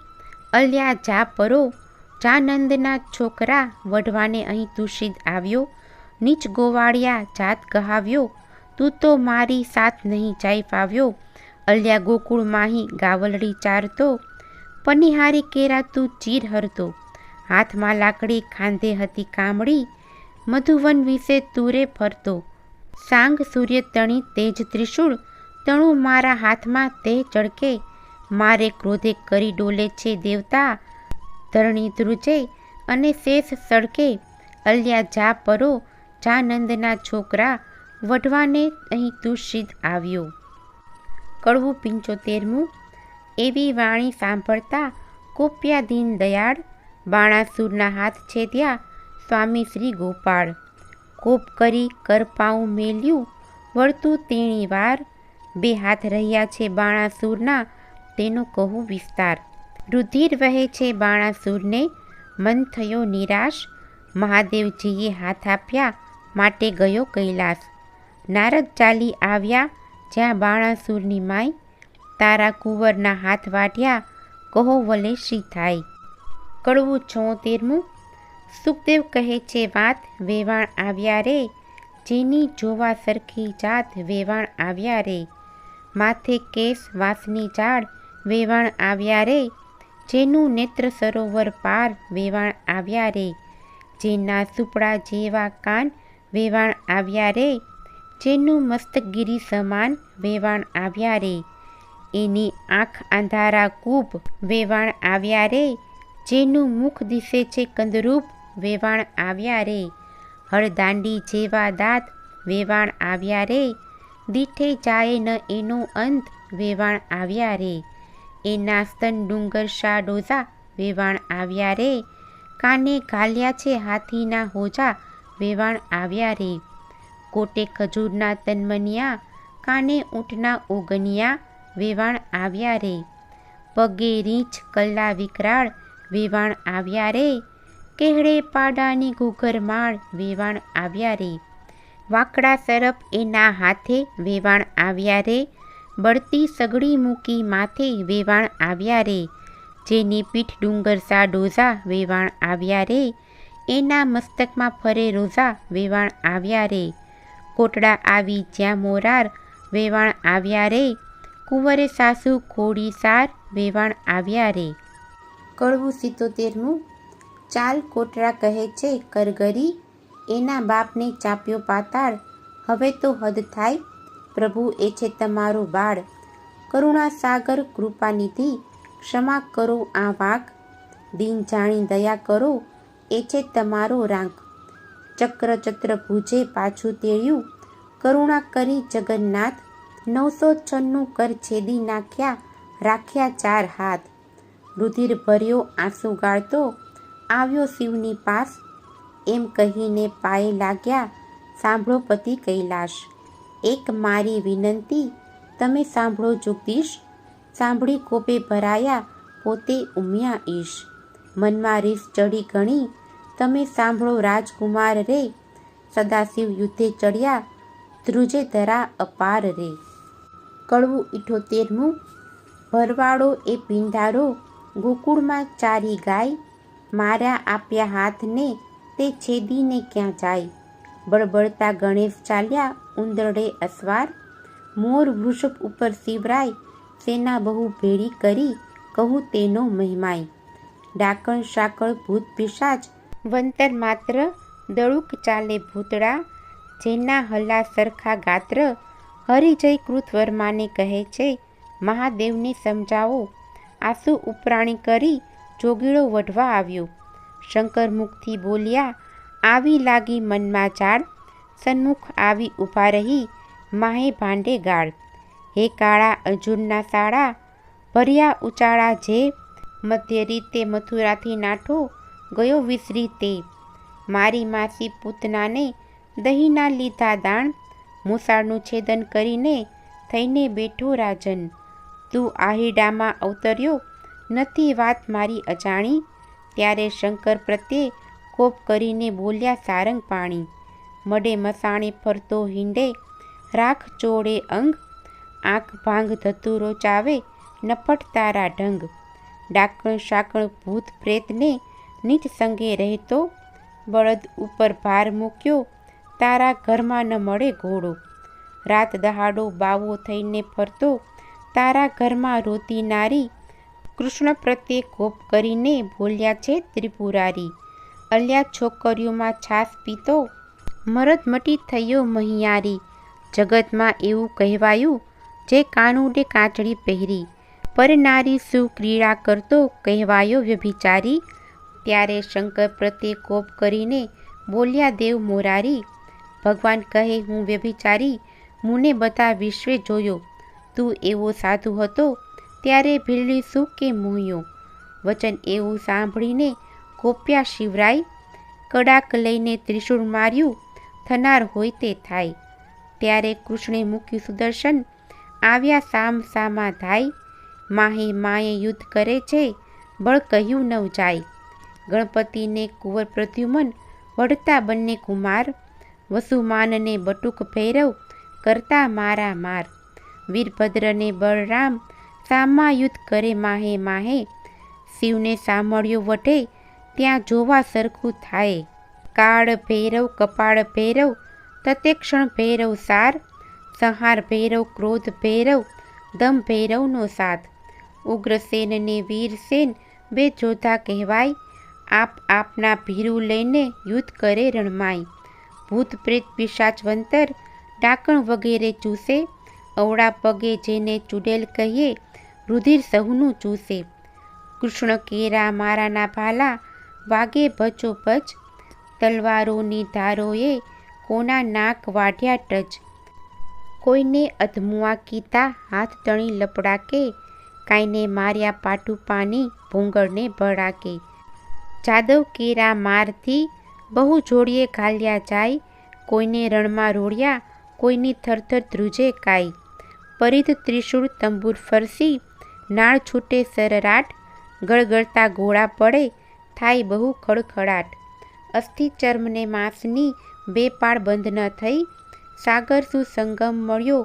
અલ્યા જા પરો, જાનંદના છોકરા, વઢવાને અહીં તુષિદ આવ્યો. નીચ ગોવાળિયા જાત કહાવ્યો, તું તો મારી સાથ નહીં જાય ફાવ્યો. અલ્યા ગોકુળ માહી ગાવલડી ચારતો, પનિહારી કેરા તું ચીર હરતો. હાથમાં લાકડી ખાંધે હતી કામડી, મધુવન વિશે તુરે ફરતો. સાંગ સૂર્ય તણી તેજ ત્રિશૂળ, તણું મારા હાથમાં તે ચળકે. મારે ક્રોધે કરી ડોલે છે દેવતા, ધરણી ધ્રુજે અને શેષ સળકે. અલ્યા જા પરો, જાનંદના છોકરા, વઢવાને અહીં તુષિદ આવ્યો. કડવું 75મું. એવી વાણી સાંભળતા, કોપ્યા દીન દયાળ. બાણાસુરના હાથ છેદ્યા, સ્વામી શ્રી ગોપાળ. કોપ કરી કરપાઉં મેલ્યું, વળતું તેણી વાર. બે હાથ રહ્યા છે બાણાસુરના, તેનો કહું વિસ્તાર. રુધિર વહે છે બાણાસુરને, મન થયો નિરાશ. મહાદેવજીએ હાથ આપ્યા, માટે ગયો કૈલાસ. નારદ ચાલી આવ્યા, જ્યાં બાણાસુરની માય. તારા કુંવરના હાથ વાઢ્યા, કહો વલે શી થાય. કડવું 76મું. સુખદેવ કહે છે વાત, વેવાણ આવ્યા રે. જેની જોવા સરખી જાત, વેવાણ આવ્યા રે. માથે કેસ વાસની ઝાડ, વેવાણ આવ્યા રે. જેનું નેત્ર સરોવર પાર, વેવાણ આવ્યા રે. જેના સુપડા જેવા કાન, વેવાણ આવ્યા રે. જેનું મસ્તકગીરી સમાન, વેવાણ આવ્યા રે. એની આંખ અંધારા કૂપ, વેવાણ આવ્યા રે. જેનું મુખ દિશે છે કંદરૂપ, વેવાણ આવ્યા રે. હળદાંડી જેવા દાંત, વેવાણ આવ્યા રે. દીઠે જાય ન એનો અંત, વેવાણ આવ્યા રે. એના સ્તન ડુંગર શા ડોઝા, વેવાણ આવ્યા રે. કાને ઘાલ્યા છે હાથીના હોજા, વેવાણ આવ્યા રે. કોટે ખજૂરના તનમનિયા, કાને ઊંટના ઓગનિયા, વેવાણ આવ્યા રે. પગે રીંછ કલ્લા વિકરાળ, વેવાણ આવ્યા રે. કેહડે પાડાની ઘૂઘરમાળ, વેવાણ આવ્યા રે. વાકડા સરપ એના હાથે, વેવાણ આવ્યા રે. બળતી સગડી મૂકી માથે, વેવાણ આવ્યા રે. જેની પીઠ ડુંગર સા ડોઝા, વેવાણ આવ્યા રે. એના મસ્તકમાં ફરે રોઝા વેવાણ આવ્યા રે, કોટડા આવી જ્યાં મોરાર વેવાણ આવ્યા રે, કુંવરે સાસુ ખોડી સાર વેવાણ આવ્યા રે. કડવું 77મું. ચાલ કોટડા કહે છે કરગરી, એના બાપને ચાપ્યો પાતાળ, હવે તો હદ થાય પ્રભુ એ છે તમારો બાળ, કરુણા સાગર કૃપાનિધિ ક્ષમા કરો આ વાંક, દીન જાણી દયા કરો એ છે તમારો રાંક, ચક્ર ચતુર્ભુજે પાછું તેડ્યું કરુણા કરી જગન્નાથ, 996 કર છેદી નાખ્યા રાખ્યા 4 હાથ, રુધિર ભર્યો આંસુ ગાળતો આવ્યો શિવની પાસ, એમ કહીને પાયે લાગ્યા સાંભળો પતિ કૈલાશ, એક મારી વિનંતી તમે સાંભળો જુગદીશ, સાંભળી કોપે ભરાયા પોતે ઉમ્યા ઈશ, મનમાં રીસ ચડી ઘણી તમે સાંભળો રાજકુમાર રે, સદાશિવ યુદ્ધે ચડ્યા ધ્રુજે ધરા અપાર રે. કડવું 78મું. ભરવાડો એ પીંઢારો ગોકુળમાં ચારી ગાય, માર્યા આપ્યા હાથને તે છેદીને ક્યાં જાય, બળબળતા ગણેશ ચાલ્યા ઉંદરડે અસવાર, મોર વૃષભ ઉપર શિવરાય સેના બહુ ભેળી કરી કહું તેનો મહિમાય, ડાકણ સાકળ ભૂત પિશાચ વંતર માત્ર, દળુક ચાલે ભૂતડા જેના હલા સરખા ગાત્ર, હરિજય કૃતવર્માને કહે છે મહાદેવને સમજાવો, આંસુ ઉપરાણી કરી જોગીડો વઢવા આવ્યો, શંકર મુખથી બોલ્યા આવી લાગી મનમાં ચાળ, સન્મુખ આવી ઊભા રહી માહે ભાંડે ગાળ, હે કાળા અર્જુનના શાળા ભર્યા ઉચાળા જે, મધ્ય રીતે મથુરાથી નાઠો ગયો વિસરી તે, મારી માસી પૂતનાને દહીંના લીધા દાણ, મૂસાળનું છેદન કરીને થઈને બેઠો રાજન, તું આહીડામાં અવતર્યો નથી વાત મારી અજાણી, ત્યારે શંકર પ્રત્યે કોપ કરીને બોલ્યા સારંગ પાણી, મડે મસાણે ફરતો હિંડે રાખ ચોળે અંગ, આંખ ભાંગ ધતુરો ચાવે નફટ તારા ઢંગ, ડાકણ શાકણ ભૂત પ્રેતને નીચ સંગે રહેતો, બળદ ઉપર ભાર મૂક્યો તારા ઘરમાં ન મળે ઘોડો, રાત દહાડો બાવો થઈને ફરતો તારા ઘરમાં રોતી નારી, કૃષ્ણ પ્રત્યે કોપ કરીને બોલ્યા છે ત્રિપુરારી, અલ્યા છોકરીઓમાં છાસ પીતો મરદ મટી થયો મહિયારી, જગતમાં એવું કહેવાયું જે કાનુડે કાંચળી પહેરી, પરનારી સુક્રીડા કરતો કહેવાયો વ્યભિચારી, ત્યારે શંકર પ્રત્યે કોપ કરીને બોલ્યા દેવ મોરારી, ભગવાન કહે હું વ્યભિચારી મુને બધા વિશ્વે જોયો, તું એવો સાધુ હતો ત્યારે ભીલડી શું કે મોહ્યો, વચન એવું સાંભળીને કોપ્યા શિવરાય, કડાક લઈને ત્રિશૂળ માર્યું થનાર હોય તે થાય, ત્યારે કૃષ્ણે મૂક્યું સુદર્શન આવ્યા સામ સામા ધાય, માહે માએ યુદ્ધ કરે છે બળ કહ્યું નવ જાય, ગણપતિને કુંવર પ્રદ્યુમન વઢતા બંને કુમાર, વસુમાનને બટુક ભૈરવ કરતા મારા માર, વીરભદ્રને બળરામ સામા યુદ્ધ કરે માહે માહે, શિવને સામળ્યો વટે ત્યાં જોવા સરખું થાય, કાળ ભૈરવ કપાળ ભૈરવ તત્ક્ષણ ભૈરવ સાર, સંહાર ભૈરવ ક્રોધ ભૈરવ દમ ભૈરવનો સાથ, ઉગ્રસેન ને વીરસેન બે જોધા કહેવાય, આપ આપના ભીરું લઈને યુદ્ધ કરે રણમાય, ભૂત પ્રેત પિશાચવંતર ડાકણ વગેરે ચૂસે, અવળા પગે જેને ચૂડેલ કહીએ રુધિર સહુનું ચૂસે, કૃષ્ણ કેરા મારાના ભાલા વાગે ભચો ભચ, તલવારોની ધારોએ કોના નાક વાઢ્યા ટચ, કોઈને અધમુઆ કીધા હાથ તણી લપડાકે, કાંઈને માર્યા પાટું પાની ભૂંગળને ભડાકે, જાદવ કેરા મારથી બહુ જોડીએ ઘાલ્યા જાય, કોઈને રણમાં રોળ્યા કોઈની થરથર ધ્રુજે કાય, પરિધ ત્રિશૂળ તંબુર ફરસી નાળ છૂટે સરરાટ, ગળગળતા ગોળા પડે થાય બહુ ખડખડાટ, અસ્થિ ચર્મને માંસની બે પાળ બંધ ન થઈ, સાગર સુસંગમ મળ્યો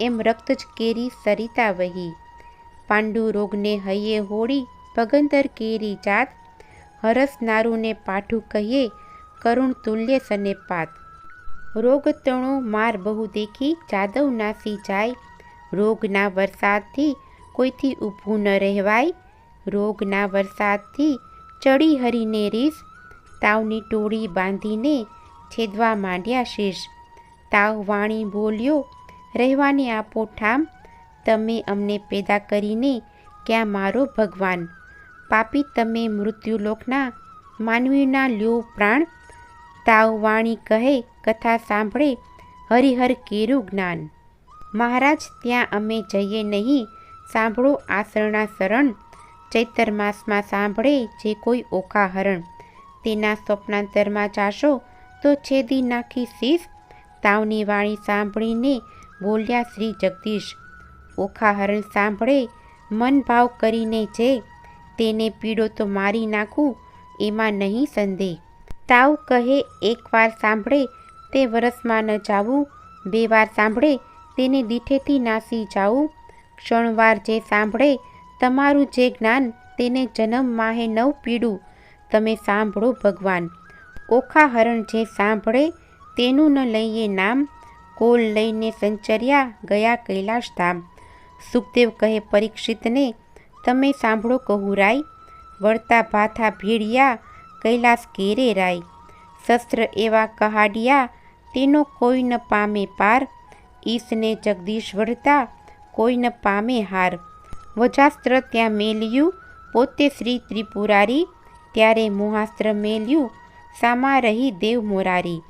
એમ રક્ત જ કેરી સરિતા વહી, પાંડુ રોગને હૈયે હોળી ભગંદર કેરી જાત, હરસ નારુને પાઠું કહીએ કરુણ તુલ્ય સનેપાત. રોગ તણો માર બહુ દેખી જાદવ નાસી જાય. રોગના વરસાદથી કોઈથી ઊભું ન રહેવાય. રોગના વરસાદથી ચડી હરીને રીસ. તાવની ટોળી બાંધીને છેદવા માંડ્યા શીશ. તાવ વાણી બોલ્યો રહેવાને આપો ઠામ. તમે અમને પેદા કરીને ક્યાં મારો ભગવાન. પાપી તમે મૃત્યુલોકના માનવીના લ્યો પ્રાણ. તાવ વાણી કહે કથા સાંભળે હરિહર કેરું જ્ઞાન. મહારાજ ત્યાં અમે જઈએ નહીં, સાંભળો આસરણા શરણ. ચૈતર માસમાં સાંભળે જે કોઈ ઓખા હરણ. તેના સ્વપ્નાંતરમાં જાશો તો છેદી નાખી શીશ. તાવની વાણી સાંભળીને બોલ્યા શ્રી જગદીશ. ઓખા હરણ સાંભળે મન ભાવ કરીને જે. તેને પીડો તો મારી નાખું એમાં નહીં સંદેહ. તાવ કહે એકવાર સાંભળે તે વરસમાં ન જાવું. બે વાર સાંભળે તેને દીઠેથી નાસી જાવું. ક્ષણવાર જે સાંભળે તમારું જે જ્ઞાન તેને જન્મ માહે નવ પીડું. તમે સાંભળો ભગવાન. ઓખા હરણ જે સાંભળે તેનું ન લઈએ નામ. કોલ લઈને સંચર્યા ગયા કૈલાશ ધામ. સુખદેવ કહે પરીક્ષિતને તમે સાંભળો કહુરાય. વળતા ભાથા ભીડિયા કૈલાસ ઘેરે રાય. શસ્ત્ર એવા કહાડિયા તેનો કોઈ ન પામે પાર. ઈશને જગદીશ વળતા કોઈ ન પામે હાર. વજાસ્ત્ર ત્યાં મેલ્યું પોતે શ્રી ત્રિપુરારી. ત્યારે મોહાસ્ત્ર મેલ્યું સામા રહી દેવ મોરારી.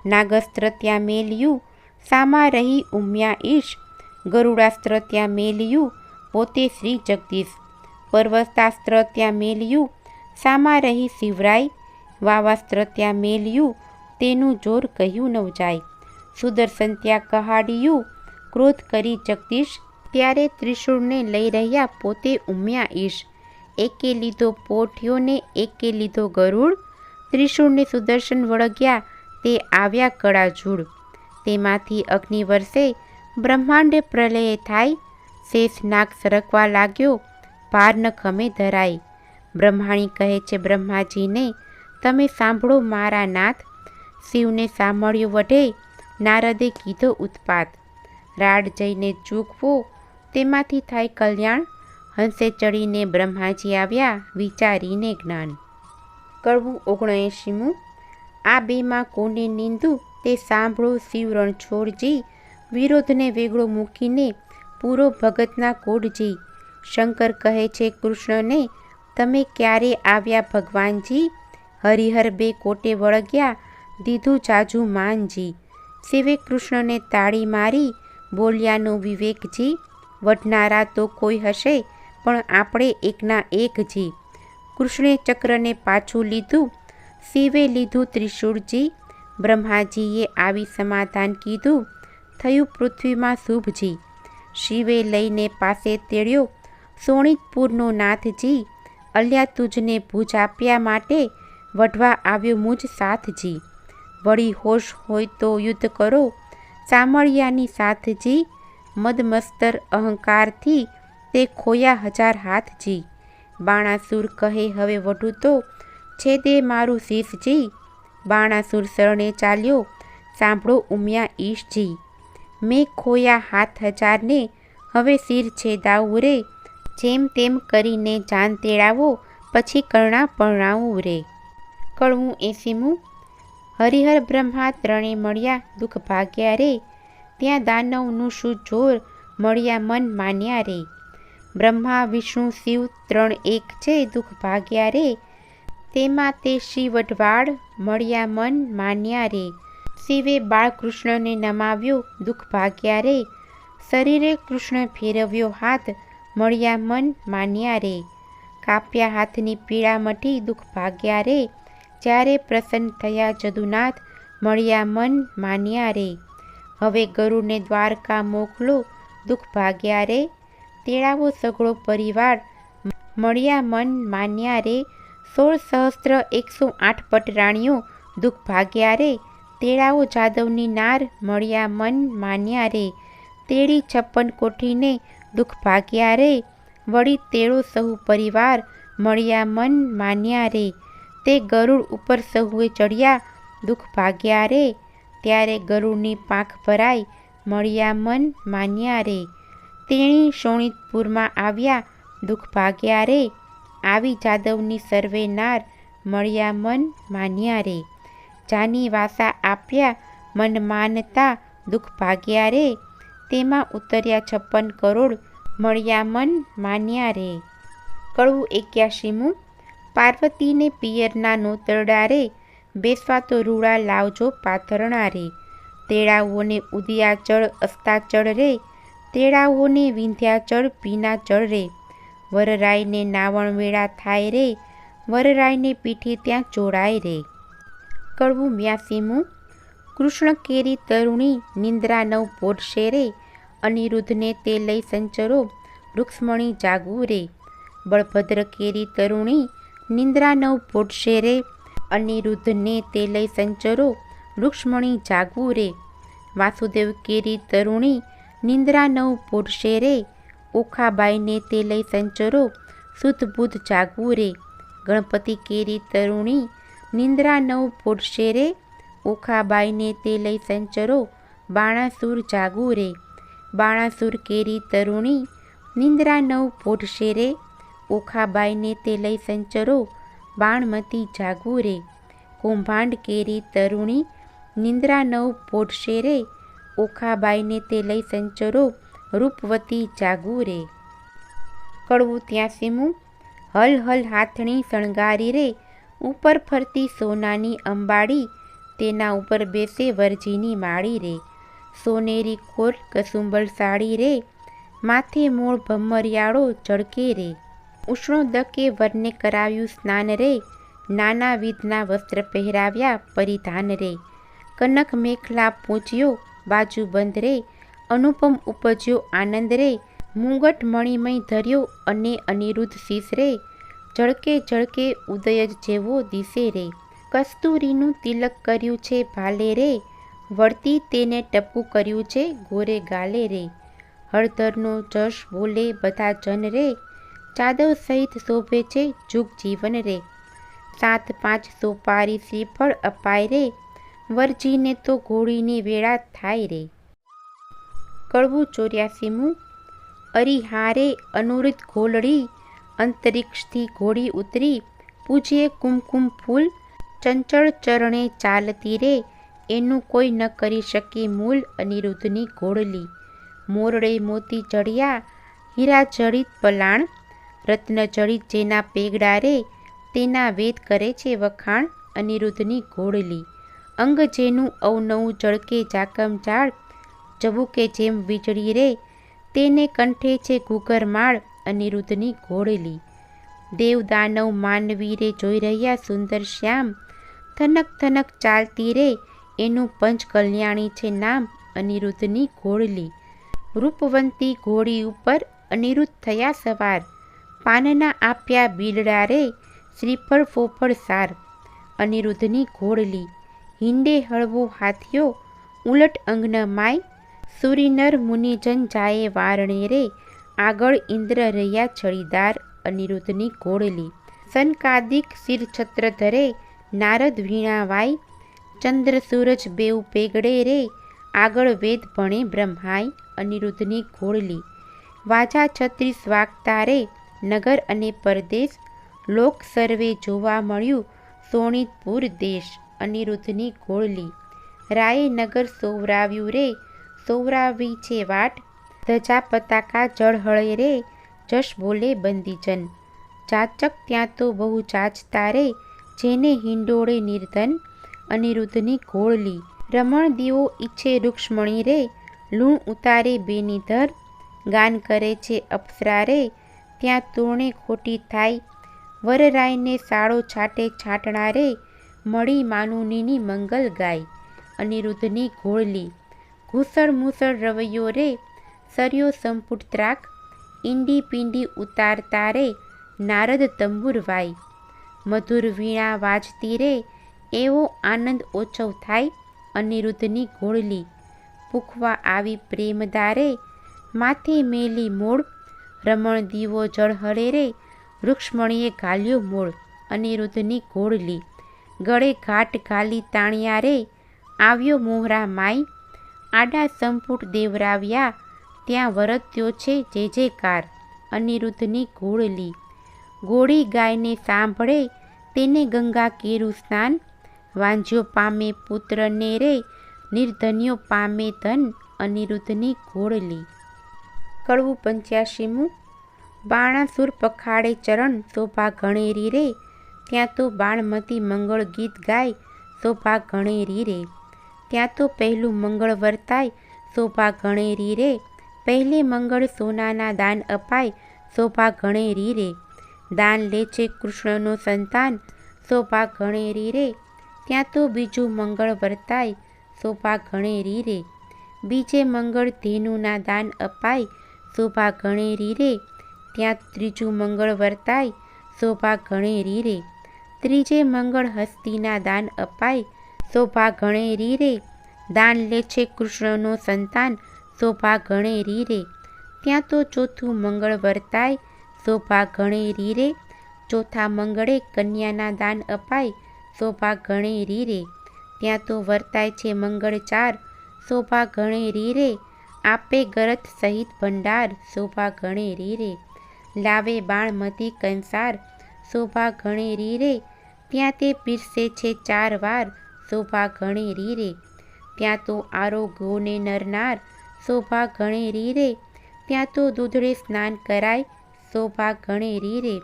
નાગસ્ત્ર ત્યાં મેલ્યું સામા રહી ઉમ્યા ઈશ. ગરુડાસ્ત્ર ત્યાં મેલ્યું પોતે શ્રી જગદીશ. પર્વતાસ્ત્ર ત્યાં મેલ્યું સામા રહી શિવરાય. વાવાસ્ત્ર ત્યાં મેલ્યું તેનું જોર કહ્યું ન જાય. સુદર્શન ત્યાં કહાડિયું ક્રોધ કરી જગદીશ. ત્યારે ત્રિશૂળને લઈ રહ્યા પોતે ઉમ્યા ઈશ. એકે લીધો પોઠિયો ને એકે લીધો ગરુડ. ત્રિશૂળને સુદર્શન વળગ્યા તે આવ્યા કળાજૂળ. તેમાંથી અગ્નિ વર્ષે બ્રહ્માંડે પ્રલય થાય. શેષ નાગ સરકવા લાગ્યો ભાર ન ખમે ધરાય. બ્રહ્માણી કહે છે બ્રહ્માજીને તમે સાંભળો મારા નાથ. શિવને સાંભળ્યો વઢે નારદે કીધો ઉત્પાત. રાડ જઈને ચૂકવો તેમાંથી થાય કલ્યાણ. હંસે ચડીને બ્રહ્માજી આવ્યા વિચારીને જ્ઞાન. કડવું 79. આ બેમાં કોને નિંદુ તે સાંભળો શિવ રણછોડજી. વિરોધને વેગળો મૂકીને પૂરો ભગતના કોડજી. શંકર કહે છે કૃષ્ણને તમે ક્યારે આવ્યા ભગવાનજી. હરિહર બે કોટે વળગ્યા દીધું જાજુ માનજી. શિવે કૃષ્ણને તાળી મારી બોલ્યાનો વિવેકજી. વઢનારા તો કોઈ હશે પણ આપણે એકના એકજી. કૃષ્ણે ચક્રને પાછું લીધું શિવે લીધું ત્રિશૂળજી. બ્રહ્માજીએ આવી સમાધાન કીધું થયું પૃથ્વીમાં શુભજી. શિવે લઈને પાસે તેડ્યો સોણિતપુરનો નાથજી. અલ્યા તુજને ભુજ આપ્યા માટે વઢવા આવ્યો મુજ સાથજી. વળી હોશ હોય તો યુદ્ધ કરો સામળિયાની સાથજી. મદમસ્તર અહંકારથી તે ખોયા 1000 હાથજી. બાણાસુર કહે હવે વઢું તો છેદે મારું શીશજી. બાણાસુર શરણે ચાલ્યો સાંભળો ઉમ્યા ઈશજી. મેં ખોયા હાથ 1000 ને હવે શિર છેદાવું રે. જેમ તેમ કરીને જાન તેડાવો પછી કરણા પરણાવું રે. કડવું 80. હરિહર બ્રહ્મા ત્રણે મળ્યા દુઃખ ભાગ્યા રે. ત્યાં દાનવનું શું જોર મળ્યા મન માન્યા રે. બ્રહ્મા વિષ્ણુ શિવ 3 એક છે દુઃખ ભાગ્યા રે. તેમાં તે શિવઢવાડ મળ્યા મન માન્યા રે. શિવે બાળકૃષ્ણને નમાવ્યો દુઃખ ભાગ્યા રે. શરીરે કૃષ્ણ ફેરવ્યો હાથ મળ્યા મન માન્યા રે. કાપ્યા હાથની પીડા મટી દુઃખ ભાગ્યા રે. જ્યારે પ્રસન્ન થયા જદુનાથ મળ્યા મન માન્યા રે. હવે ગરુડને દ્વારકા મોકલો દુઃખ ભાગ્યા રે. તેડાવો સઘળો પરિવાર મળ્યા મન માન્યા રે. 16,108 પટરાણીઓ દુઃખ ભાગ્યા રે. તેડાવો જાદવની નાર મળ્યા મન માન્યા રે. તેડી 56 કોઠીને દુઃખ ભાગ્યા રે. વળી તેડો સહુ પરિવાર મળ્યા મન માન્યા રે. તે ગરુડ ઉપર સહુએ ચડ્યા દુઃખ ભાગ્યા રે, ત્યારે ગરુડની પાંખ ભરાઈ, મળ્યા મન માન્યા રે. તેણી શોણિતપુરમાં આવ્યા, દુઃખ ભાગ્યા રે, આવી જાદવની સર્વે નાર, મળ્યા મન માન્યા રે. જાની વાસા આપ્યા, મન માનતા, દુઃખ ભાગ્યા રે, તેમાં ઉતર્યા 56 કરોડ, મળ્યા મન માન્યા રે. કડવું 81મું. પાર્વતીને પિયરના નોતરડા રે, બેસવા તો રૂડા લાવજો પાથરણા રે. તેડાઓને ઉદયાચળ અસ્તાચળ રે, તેડાઓને વિંધ્યાચળ પીનાચળ રે. વરરાયને નાવણ વેળા થાય રે, વરરાયને પીઠી ત્યાં ચોડાય રે. કડવું 82મું. કૃષ્ણ કેરી તરુણી, નિંદ્રા નવ પોઢશે રે, અનિરુદ્ધને તે લઈ સંચરો, રૂક્ષ્મણી જાગવું રે. બળભદ્ર કેરી તરુણી, નિંદ્રા નવ પોઢશે રે, અનિરુદ્ધને તે લઈ સંચરો, રૂક્ષ્મણી જાગવું રે. વાસુદેવ કેરી તરુણી, નિંદ્રા નવ પોઢશે રે, ઓખાબાઈને તે લઈ સંચરો, શુદ્ધ બુદ્ધ જાગવું રે. ગણપતિ કેરી તરુણી, નિંદ્રા નવ પોઢશે રે, ઓખાબાઈને તે લઈ સંચરો, બાણાસુર જાગવું રે. બાણાસુર કેરી તરુણી, નિંદ્રા નવ પોઢશે રે, ઓખાબાઈને તે લઈ સંચરો, બાણમતી જાગવું રે. કૌભાંડ કેરી તરુણી, નિંદ્રા નવ પોઢશે રે, ઓખાબાઈને તે લઈ સંચરો, રૂપવતી જાગવું રે. કડવું 83મું. હલ હલ હાથણી શણગારી રે, ઉપર ફરતી સોનાની અંબાડી, તેના ઉપર બેસે વરજીની માળી રે. સોનેરી ખોર કસુંબલ સાડી રે, માથે મૂળ ભમરિયાળો ઝળકે રે. ઉષ્ણોદકે વરને કરાવ્યું સ્નાન રે, નાના વિધના વસ્ત્ર પહેરાવ્યા પરિધાન રે. કનક મેખલા પૂંચ્યો બાજુબંધ રે, અનુપમ ઉપજ્યો આનંદ રે. મુંગટ મણિમય ધર્યો અને અનિરુદ્ધ શીશ રે, ઝળકે ઝળકે ઉદય જ જેવો દિશે રે. કસ્તુરીનું તિલક કર્યું છે ભાલે રે, વળતી તેને ટપકું કર્યું છે ગોરે ગાલે રે. હળદરનો જશ બોલે બધા જન રે, જાદવ સહિત શોભે છે જુગ જીવન રે. 7-5 સોપારી શ્રીફળ અપાય રે, વરજીને તો ઘોડીની વેળા થાય રે. કડવું 84મું. અરિહારે અનુરિત ઘોલડી, અંતરિક્ષથી ઘોડી ઉતરી, પૂજ્યે કુમકુમ ફૂલ, ચંચળ ચરણે ચાલતી રે, એનું કોઈ ન કરી શકે મૂલ. અનિરુદ્ધની ઘોડલી. મોરડે મોતી જડિયા, હીરા જડિત પલાણ, રત્ન જડિત જેના પેગડા રે, તેના વેદ કરે છે વખાણ. અનિરુદ્ધની ઘોડલી. અંગ જેનું અવનવું ઝળકે જાકમ ઝાડ, જબુકે જેમ વીજળી રે, તેને કંઠે છે ઘૂઘરમાળ. અનિરુદ્ધની ઘોડલી. દેવ દાનવ માનવી રે જોઈ રહ્યા સુંદર શ્યામ, થનક થનક ચાલતી રે, એનું પંચ કલ્યાણી છે નામ. અનિરુદ્ધની ઘોડલી. રૂપવંતી ઘોડી ઉપર અનિરુદ્ધ થયા સવાર, પાનના આપ્યા બીલડા રે, શ્રીફળ ફોફળ સાર. અનિરુદ્ધની ઘોડલી. હિંડે હળવો હાથીઓ, ઉલટ અંગન માય, સુરીનર મુનિજન જાય વારણે રે, આગળ ઇન્દ્ર રહ્યા છડીદાર. અનિરુદ્ધની ઘોડલી. સનકાદિક શિરછત્ર ધરે, નારદ વીણા વાય, ચંદ્ર સૂરજ બેઉ પેગડે રે, આગળ વેદ ભણે બ્રહ્માય. અનિરુદ્ધની ઘોડલી. વાજા 36 વાગતા રે, નગર અને પરદેશ, લોક સર્વે જોવા મળ્યું શોણિતપુર દેશ. અનિરુદ્ધની ઘોડલી. રાયે નગર સોવરાવ્યું રે, સોવરાવી છે વાટ, ધજા પતાકા ઝળહળે રે, જશ બોલે બંદીજન. જાચક ત્યાં તો બહુ જાચતા રે, જેને હિંડોળે નિર્ધન. અનિરુદ્ધની ઘોડલી. રમણ દીવો ઈચ્છે રૂક્ષ્મણી રે, લૂણ ઉતારે બેની ધર, ગાન કરે છે અપ્સરા રે, ત્યાં તોરણે ખોટી થાય. વરરાયને સાળો છાટે છાંટણા રે, મળી માનુનીની મંગલ ગાય. અનિરુદ્ધની ઘોડલી. ઘૂસળ મૂસળ રવૈયો રે, સર્યો સંપુટ ત્રાક, ઈંડી પીંડી ઉતારતા રે, નારદ તંબુર વાય. મધુર વીણા વાજતી રે, એવો આનંદ ઓછવ થાય. અનિરુદ્ધની ઘોડલી. પૂખવા આવી પ્રેમદારે, માથે મેલી મોળ, રમણ દીવો ઝળહળે રે, રૂક્ષ્મણીએ ઘાલ્યો મોળ. અનિરુદ્ધની ઘોડલી. ગળે ઘાટ ઘાલી તાણ્યા રે, આવ્યો મોહરા માઈ, આડા સંપુટ દેવરાવ્યા, ત્યાં વરત્યો છે જે જેકાર, અનિરુદ્ધની ઘોડલી. ઘોડી ગાયને સાંભળે, તેને ગંગા કેરું સ્નાન, વાંજ્યો પામે પુત્રને રે, નિર્ધન્યો પામે ધન, અનિરુદ્ધની ઘોડલી. કડવું 85મું. બાણાસુર પખાડે ચરણ, શોભા ગણેરી રે, ત્યાં તો બાણમતી મંગળ ગીત ગાય, શોભા ગણેરી રે. ત્યાં તો પહેલું મંગળ વર્તાય, શોભા ગણેરી રે, પહેલે મંગળ સોનાના દાન અપાય, શોભા ગણેરી રે. દાન લે છે કૃષ્ણનો સંતાન, શોભા ગણેરી રે, ત્યાં તો બીજું મંગળ વર્તાય, શોભા ગણેરી રે. બીજે મંગળ ધેનુના દાન અપાય, શોભા ગણેરી રે, ત્યાં ત્રીજું મંગળ વર્તાય, શોભા ગણેરી રે. ત્રીજે મંગળ હસ્તીના દાન અપાય, શોભા ગણેરી રે, દાન લે છે કૃષ્ણનો સંતાન, શોભા ગણેરી રે. ત્યાં તો ચોથું મંગળ વર્તાય, શોભા ગણેરી રે, ચોથા મંગળે કન્યાના દાન અપાય, શોભા ગણેરી રે. ત્યાં તો વર્તાય છે મંગળ ચાર, શોભા ગણેરી રે, આપે ગરથ સહિત ભંડાર, શોભા ગણેરી રે. લાવે બાણમતી કંસાર, શોભા ગણેરી રે, ત્યાં તે પીરસે છે 4 વાર, શોભા ગણેરી રે. ત્યાં તો આરોગ્યોને નરનાર, શોભા ગણેરી રે, ત્યાં તો દૂધડે સ્નાન કરાય, શોભા ગણેરી રે.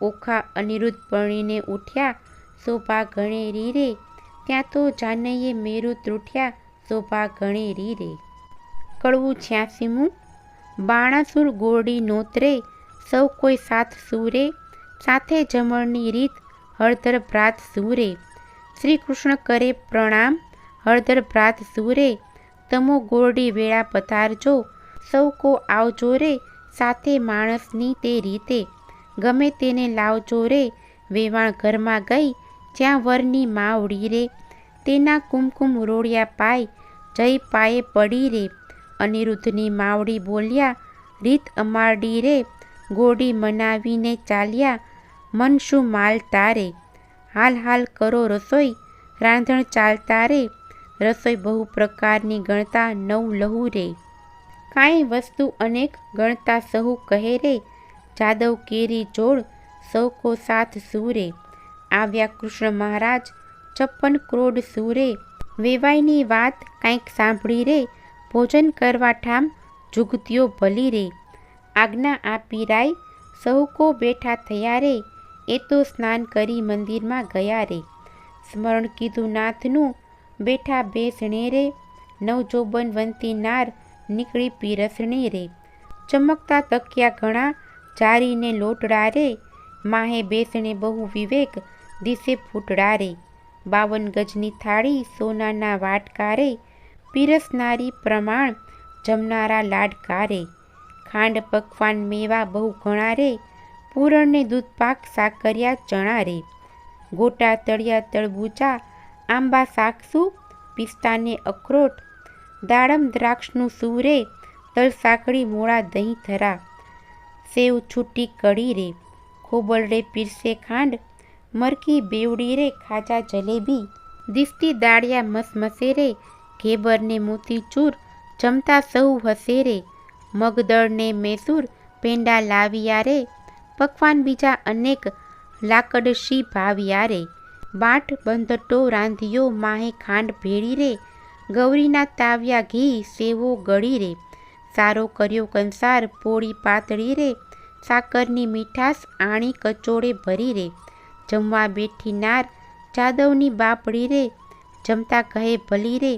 ઓખા અનિરુદ્ધ પરણીને ઉઠ્યા, શોભા ગણેરી રે, ત્યાં તો જાનૈયે મેરુ ત્રુઠ્યા, શોભા ગણેરી રે. કડવું 86મું. બાણાસુર ગોરડી નોતરે, સૌ કોઈ સાથ સૂરે, સાથે જમણની રીત, હળદર ભ્રાત સૂરે. શ્રી કૃષ્ણ કરે પ્રણામ, હળદર ભ્રાત સૂરે, તમો ગોરડી વેળા પધારજો, સૌ કો આવજો રે, સાથે માણસની તે રીતે, ગમે તેને લાવજો રે, વેવાણ ઘરમાં ગઈ, જ્યાં વરની માવડી રે, તેના કુમકુમ રોડિયા પાય, જય પાયે પડી રે. અનિરુદ્ધની માવડી બોલ્યા, રીત અમારડી રે, ગોરડી મનાવીને ચાલ્યા, મન શું માલ તારે, હાલ હાલ કરો રસોઈ, રાંધણ ચાલતા રે, રસોઈ બહુ પ્રકારની ગણતા 9 લહુ રે. કાંઈ વસ્તુ અનેક ગણતા સહુ કહે રે, જાદવ કેરી જોડ, સૌ કો સાથ સૂરે. આવ્યા કૃષ્ણ મહારાજ 56 ક્રોડ સૂરે, વેવાઈની વાત કાંઈક સાંભળી રે, ભોજન કરવા ઠામ જુગતીઓ ભલી રે. આજ્ઞા આપી રાય, સહુ કો બેઠા થયા રે, એ તો સ્નાન કરી મંદિરમાં ગયા રે. સ્મરણ કીધું નાથનું, બેઠા બેસણે રે, નવજોબનવંતી નાર, નીકળી પીરસણે રે. ચમકતા તકિયા ઘણા, જારીને લોટડા રે, માહે બેસણે બહુ વિવેક, દિશે ફૂટડા રે. 52 ગજની થાળી, સોનાના વાટકા રે, પીરસનારી પ્રમાણ, જમનારા લાડકા રે. ખાંડ પકવાન મેવા બહુ ઘણા રે, પૂરણને દૂધપાક સાકરિયા ચણા રે. ગોટા તળિયા તળબૂચા, આંબા સાકસુ, પિસ્તાને અખરોટ, દાડમ દ્રાક્ષનું સૂરે, તલ સાકડી મોળા દહીં થરા, સેવ છૂટી કડી રે. ખોબલડે પીરસે ખાંડ, મરકી બેવડી રે, ખાજા જલેબી, દિસ્તી દાળિયા મસમસે રે, ઘેબરને મોતીચૂર, જમતા સહુ હસે રે. મગદળને મેસૂર, પેંડા લાવ્યા રે, પકવાન બીજા અનેક, લાકડશી ભાવ્યા રે. બાટ બંધટો રાંધિયો, માહે ખાંડ ભેળી રે, ગૌરીના તાવ્યા ઘી, સેવો ગળી રે. સારો કર્યો કંસાર, પોળી પાતળી રે, સાકરની મીઠાશ આણી કચોળે ભરી રે. જમવા બેઠી નાર, જાદવની બાપડી રે, જમતા કહે ભલી રે,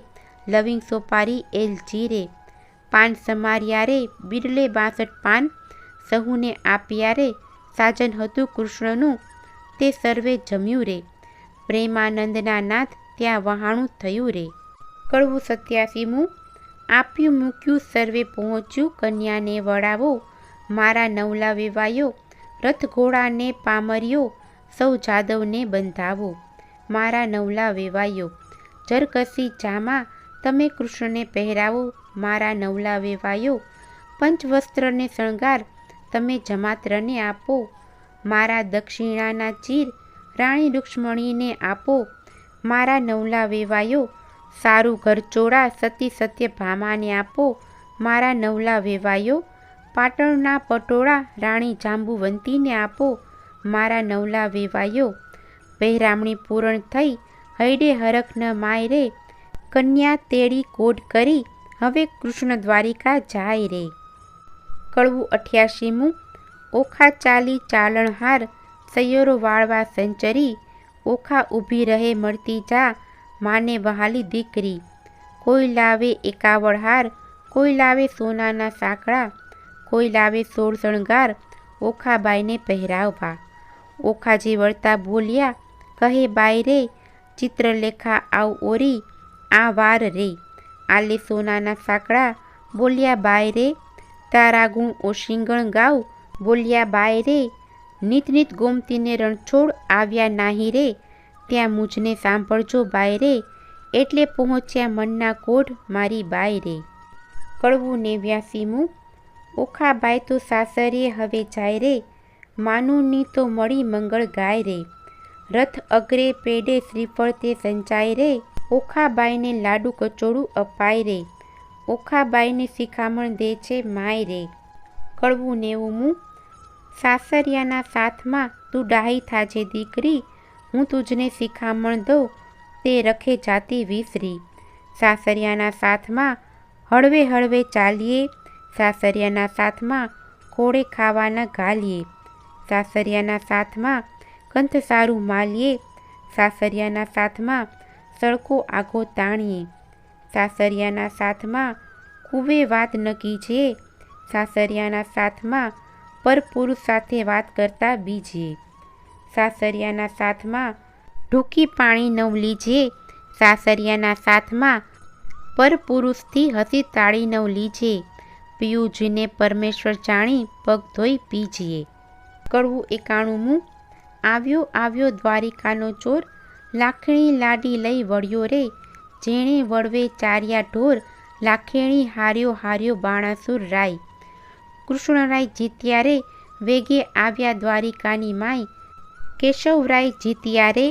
લવિંગ સોપારી એલચી રે. પાન સમાર્યા રે, બિરલે 62 પાન, સહુને આપ્યા રે, સાજન હતું કૃષ્ણનું, તે સર્વે જમ્યું રે. પ્રેમાનંદના નાથ, ત્યાં વહાણું થયું રે. કડવું 87મું. આપ્યું મૂક્યું સર્વે પહોંચ્યું, કન્યાને વળાવો, મારા નવલા વેવાયો, રથ ઘોડાને પામર્યો, સૌ જાદવને બંધાવો. મારા નવલા વેવાયો, જરકસી જામા, તમે કૃષ્ણને પહેરાવો, મારા નવલા વેવાયો, પંચવસ્ત્રને શણગાર, તમે જમાત્રને આપો. મારા દક્ષિણાના ચીર, રાણી રૂક્ષ્મણીને આપો મારા નવલા વેવાયો, સારું ઘરચોળા સતી સત્યભામાને આપો મારા નવલા વેવાયો, પાટણના પટોળા રાણી જાંબુવંતીને આપો મારા નવલા વેવાયો, પહેરામણી પૂરણ થઈ હૈડે હરખ ન માય રે, કન્યા તેડી કોડ કરી હવે કૃષ્ણ દ્વારિકા જાય રે. કડવું 88મું. ઓખા ચાલી ચાલણહાર, સૈયરો વાળવા સંચરી, ઓખા ઊભી રહે મળતી જા માને વહાલી દીકરી. કોઈ લાવે એકાવળ હાર, કોઈ લાવે સોનાના સાંકળા, કોઈ લાવે 16 શણગાર ઓખાબાઈને પહેરાવવા. ઓખાજી વળતા બોલ્યા કહે બાઈ રે, ચિત્રલેખા આવ ઓરી આ વાર રે, આલે સોનાના સાંકળા બોલ્યા બાઈ રે, તારા ગુણ ઓશિંગણ ગાવ બોલ્યા બાઈ રે, નિત નિત ગોમતીને રણછોડ આવ્યા નાહી રે, ત્યાં મુજને સાંભળજો બાઈ રે, એટલે પહોંચ્યા મનના કોઢ મારી બાઈ રે. કડવું 89મું. ઓખાબાઈ તો સાસરીએ હવે જાય રે, માનુની તો મળી મંગળ ગાય રે, રથ અગ્રે પેડે શ્રીફળ તે સંચાય રે, ઓખાબાઈને લાડુ કચોળું અપાય રે, ઓખાબાઈને શિખામણ દે છે માય રે. કડવું 90મું. સાસરિયાના સાથમાં તું ડાહી થાજે દીકરી, હું તુજને શિખામણ દઉં તે રખે જાતી વિસરી. સાસરિયાના સાથમાં હળવે હળવે ચાલીએ, સાસરિયાના સાથમાં ખોળે ખાવાના ગાલીએ, સાસરિયાના સાથમાં કંથ સારું માલીએ, સાસરિયાના સાથમાં સડકો આગો તાણીએ, સાસરિયાના સાથમાં કુવે વાત ન કીજીએ, સાસરિયાના સાથમાં પરપુરુષ સાથે વાત કરતા બીજીએ, સાસરિયાના સાથમાં ઢૂકી પાણી ન લીજીએ, સાસરિયાના સાથમાં પરપુરુષથી હસી તાળી ન લીજીએ, પિયુજીને પરમેશ્વર જાણી પગ ધોઈ પીજીએ. કડવું 91મું. આવ્યો આવ્યો દ્વારિકાનો ચોર, લાખણી લાડી લઈ વળ્યો રે, જેણે વળવે ચાર્યા ઢોર, લાખેણી હાર્યો હાર્યો બાણાસુર રાય. કૃષ્ણરાય જીત્યા રે, વેગે આવ્યા દ્વારિકાની માય, કેશવરાય જીત્યા રે,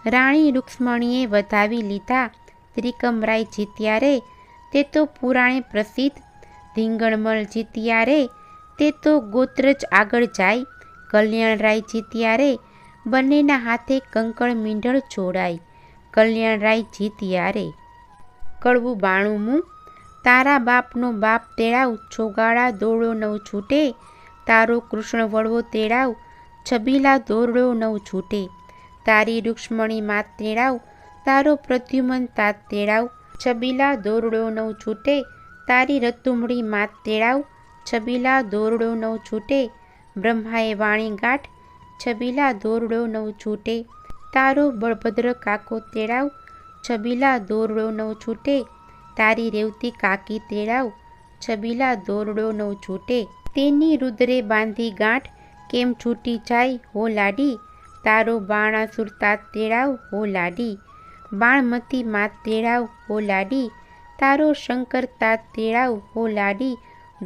રાણી રૂક્ષ્મણીએ વધાવી લીધા, ત્રિકમરાય જીત્યા રે, તે તો પુરાણે પ્રસિદ્ધ, ધીંગણમલ જીત્યા રે, તે તો ગોત્ર જ આગળ જાય, કલ્યાણરાય જીત્યા રે, બંનેના હાથે કંકણ મીંઢળ જોડાય, કલ્યાણરાય જીત્યા રે. કડવું 92મું. તારા બાપનો બાપ તેડાવ, છોગાળા દોરડો નવ છૂટે, તારો કૃષ્ણ વળવો તેડાવ, છબીલા દોરડો નવ છૂટે, તારી રૂક્ષ્મણી માત તેડાવ, તારો પ્રદ્યુમન તાત તેડાવ, છબીલા દોરડો નવ છૂટે, તારી રતુમડી માત તેડાવ, છબીલા દોરડો નવ છૂટે, બ્રહ્માએ વાણી ગાંઠ, છબીલા દોરડો નવ છૂટે, તારો બળભદ્ર કાકો તેડાવ, છબીલા દોરડો નવ છૂટે, તારી રેવતી કાકી તેડાવ, છબીલા દોરડો નવ છૂટે, તેની રુદ્રે બાંધી ગાંઠ, કેમ છૂટી જાય હો લાડી, તારો બાણાસુર તાત તેડાવ હો લાડી, બાણમતી માત તેડાવ હો લાડી, તારો શંકર તાત તેડાવ હો લાડી,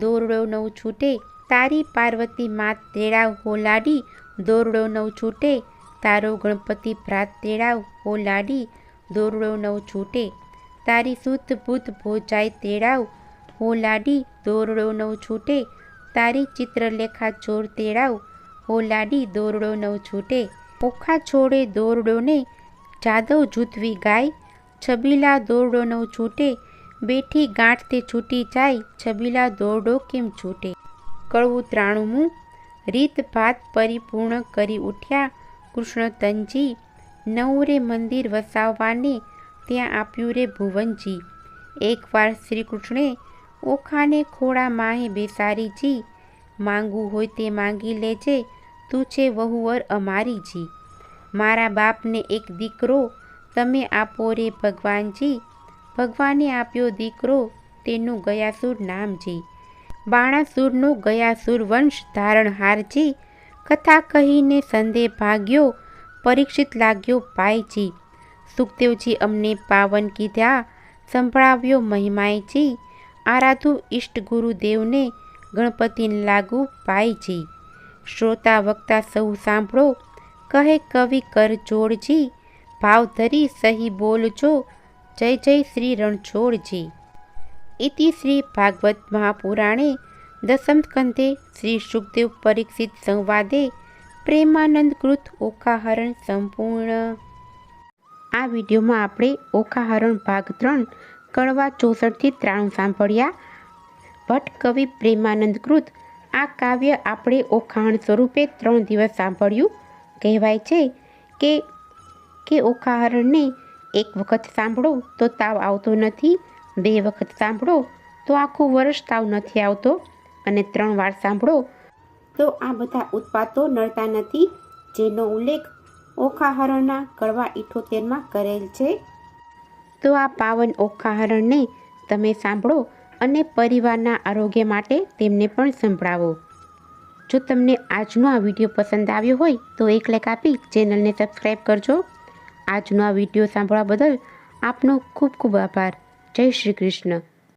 દોરડો નવ છૂટે, તારી પાર્વતી માત તેડાવ હો લાડી, દોરડો નવ છૂટે, તારો ગણપતિ ભ્રાત તેડાવ હો લાડી, દોરડો નવ છૂટે, તારી સૂત ભૂત ભોજાય તેડાવ હો લાડી, દોરડો નવ છૂટે, તારી ચિત્રલેખા ચોર તેડાવ હો લાડી, દોરડો નવ છૂટે. ઓખા છોડે દોરડોને જાદવ જૂથવી ગાય, છબીલા દોરડો નવ છૂટે, બેઠી ગાંઠ તે છૂટી જાય, છબીલા દોરડો કેમ છૂટે. કડવું 93મું. રીત ભાત પરિપૂર્ણ કરી ઉઠ્યા કૃષ્ણ તનજી, નવરે મંદિર વસાવવાને ત્યાં આપ્યું રે ભુવનજી. એકવાર શ્રી કૃષ્ણે ઓખાને ખોળા માહે બેસારીજી, માંગવું હોય તે માંગી લેજે, તું છે વહુવર અમારી જી. મારા બાપને એક દીકરો તમે આપો રે ભગવાનજી, ભગવાને આપ્યો દીકરો તેનું ગયાસુર નામજી. બાણાસુરનો ગયાસુર વંશ ધારણહારજી, કથા કહીને સંદેહ ભાગ્યો, પરીક્ષિત લાગ્યો પાયજી. સુખદેવજી અમને પાવન કીધા, સંભળાવ્યો મહિમાયજી, આરાધુ ઈષ્ટ ગુરુદેવને ગણપતિને લાગુ પાયજી. શ્રોતા વક્તા સહુ સાંભળો, કહે કવિ કર જોડજી, ભાવ ધરી સહી બોલજો, જય જય શ્રી રણછોડજી. ઇતિ શ્રી ભાગવત મહાપુરાણે દશમ સ્કંધે શ્રી સુખદેવ પરીક્ષિત સંવાદે પ્રેમાનંદ કૃત ઓખાહરણ સંપૂર્ણ. આ વિડીયોમાં આપણે ઓખાહરણ ભાગ 3 કડવા 64 થી 93 સાંભળ્યા. ભટ્ટ કવિ પ્રેમાનંદ કૃત આ કાવ્ય આપણે ઓખાહરણ સ્વરૂપે 3 દિવસ સાંભળ્યું. કહેવાય છે કે ઓખાહરણને એક વખત સાંભળો તો તાવ આવતો નથી, 2 વખત સાંભળો તો આખું વર્ષ તાવ નથી આવતો, અને 3 વાર સાંભળો તો આ બધા ઉત્પાતો નડતા નથી, જેનો ઉલ્લેખ ઓખાહરણના કડવા 78માં કરેલ છે. તો આ પાવન ઓખાહરણને તમે સાંભળો અને પરિવારના આરોગ્ય માટે તેમને પણ સંભળાવો. જો તમને આજનો આ વિડીયો પસંદ આવ્યો હોય તો એક લાઈક આપી ચેનલને સબસ્ક્રાઈબ કરજો. આજનો આ વિડીયો સાંભળવા બદલ આપનો ખૂબ ખૂબ આભાર. જય શ્રી કૃષ્ણ.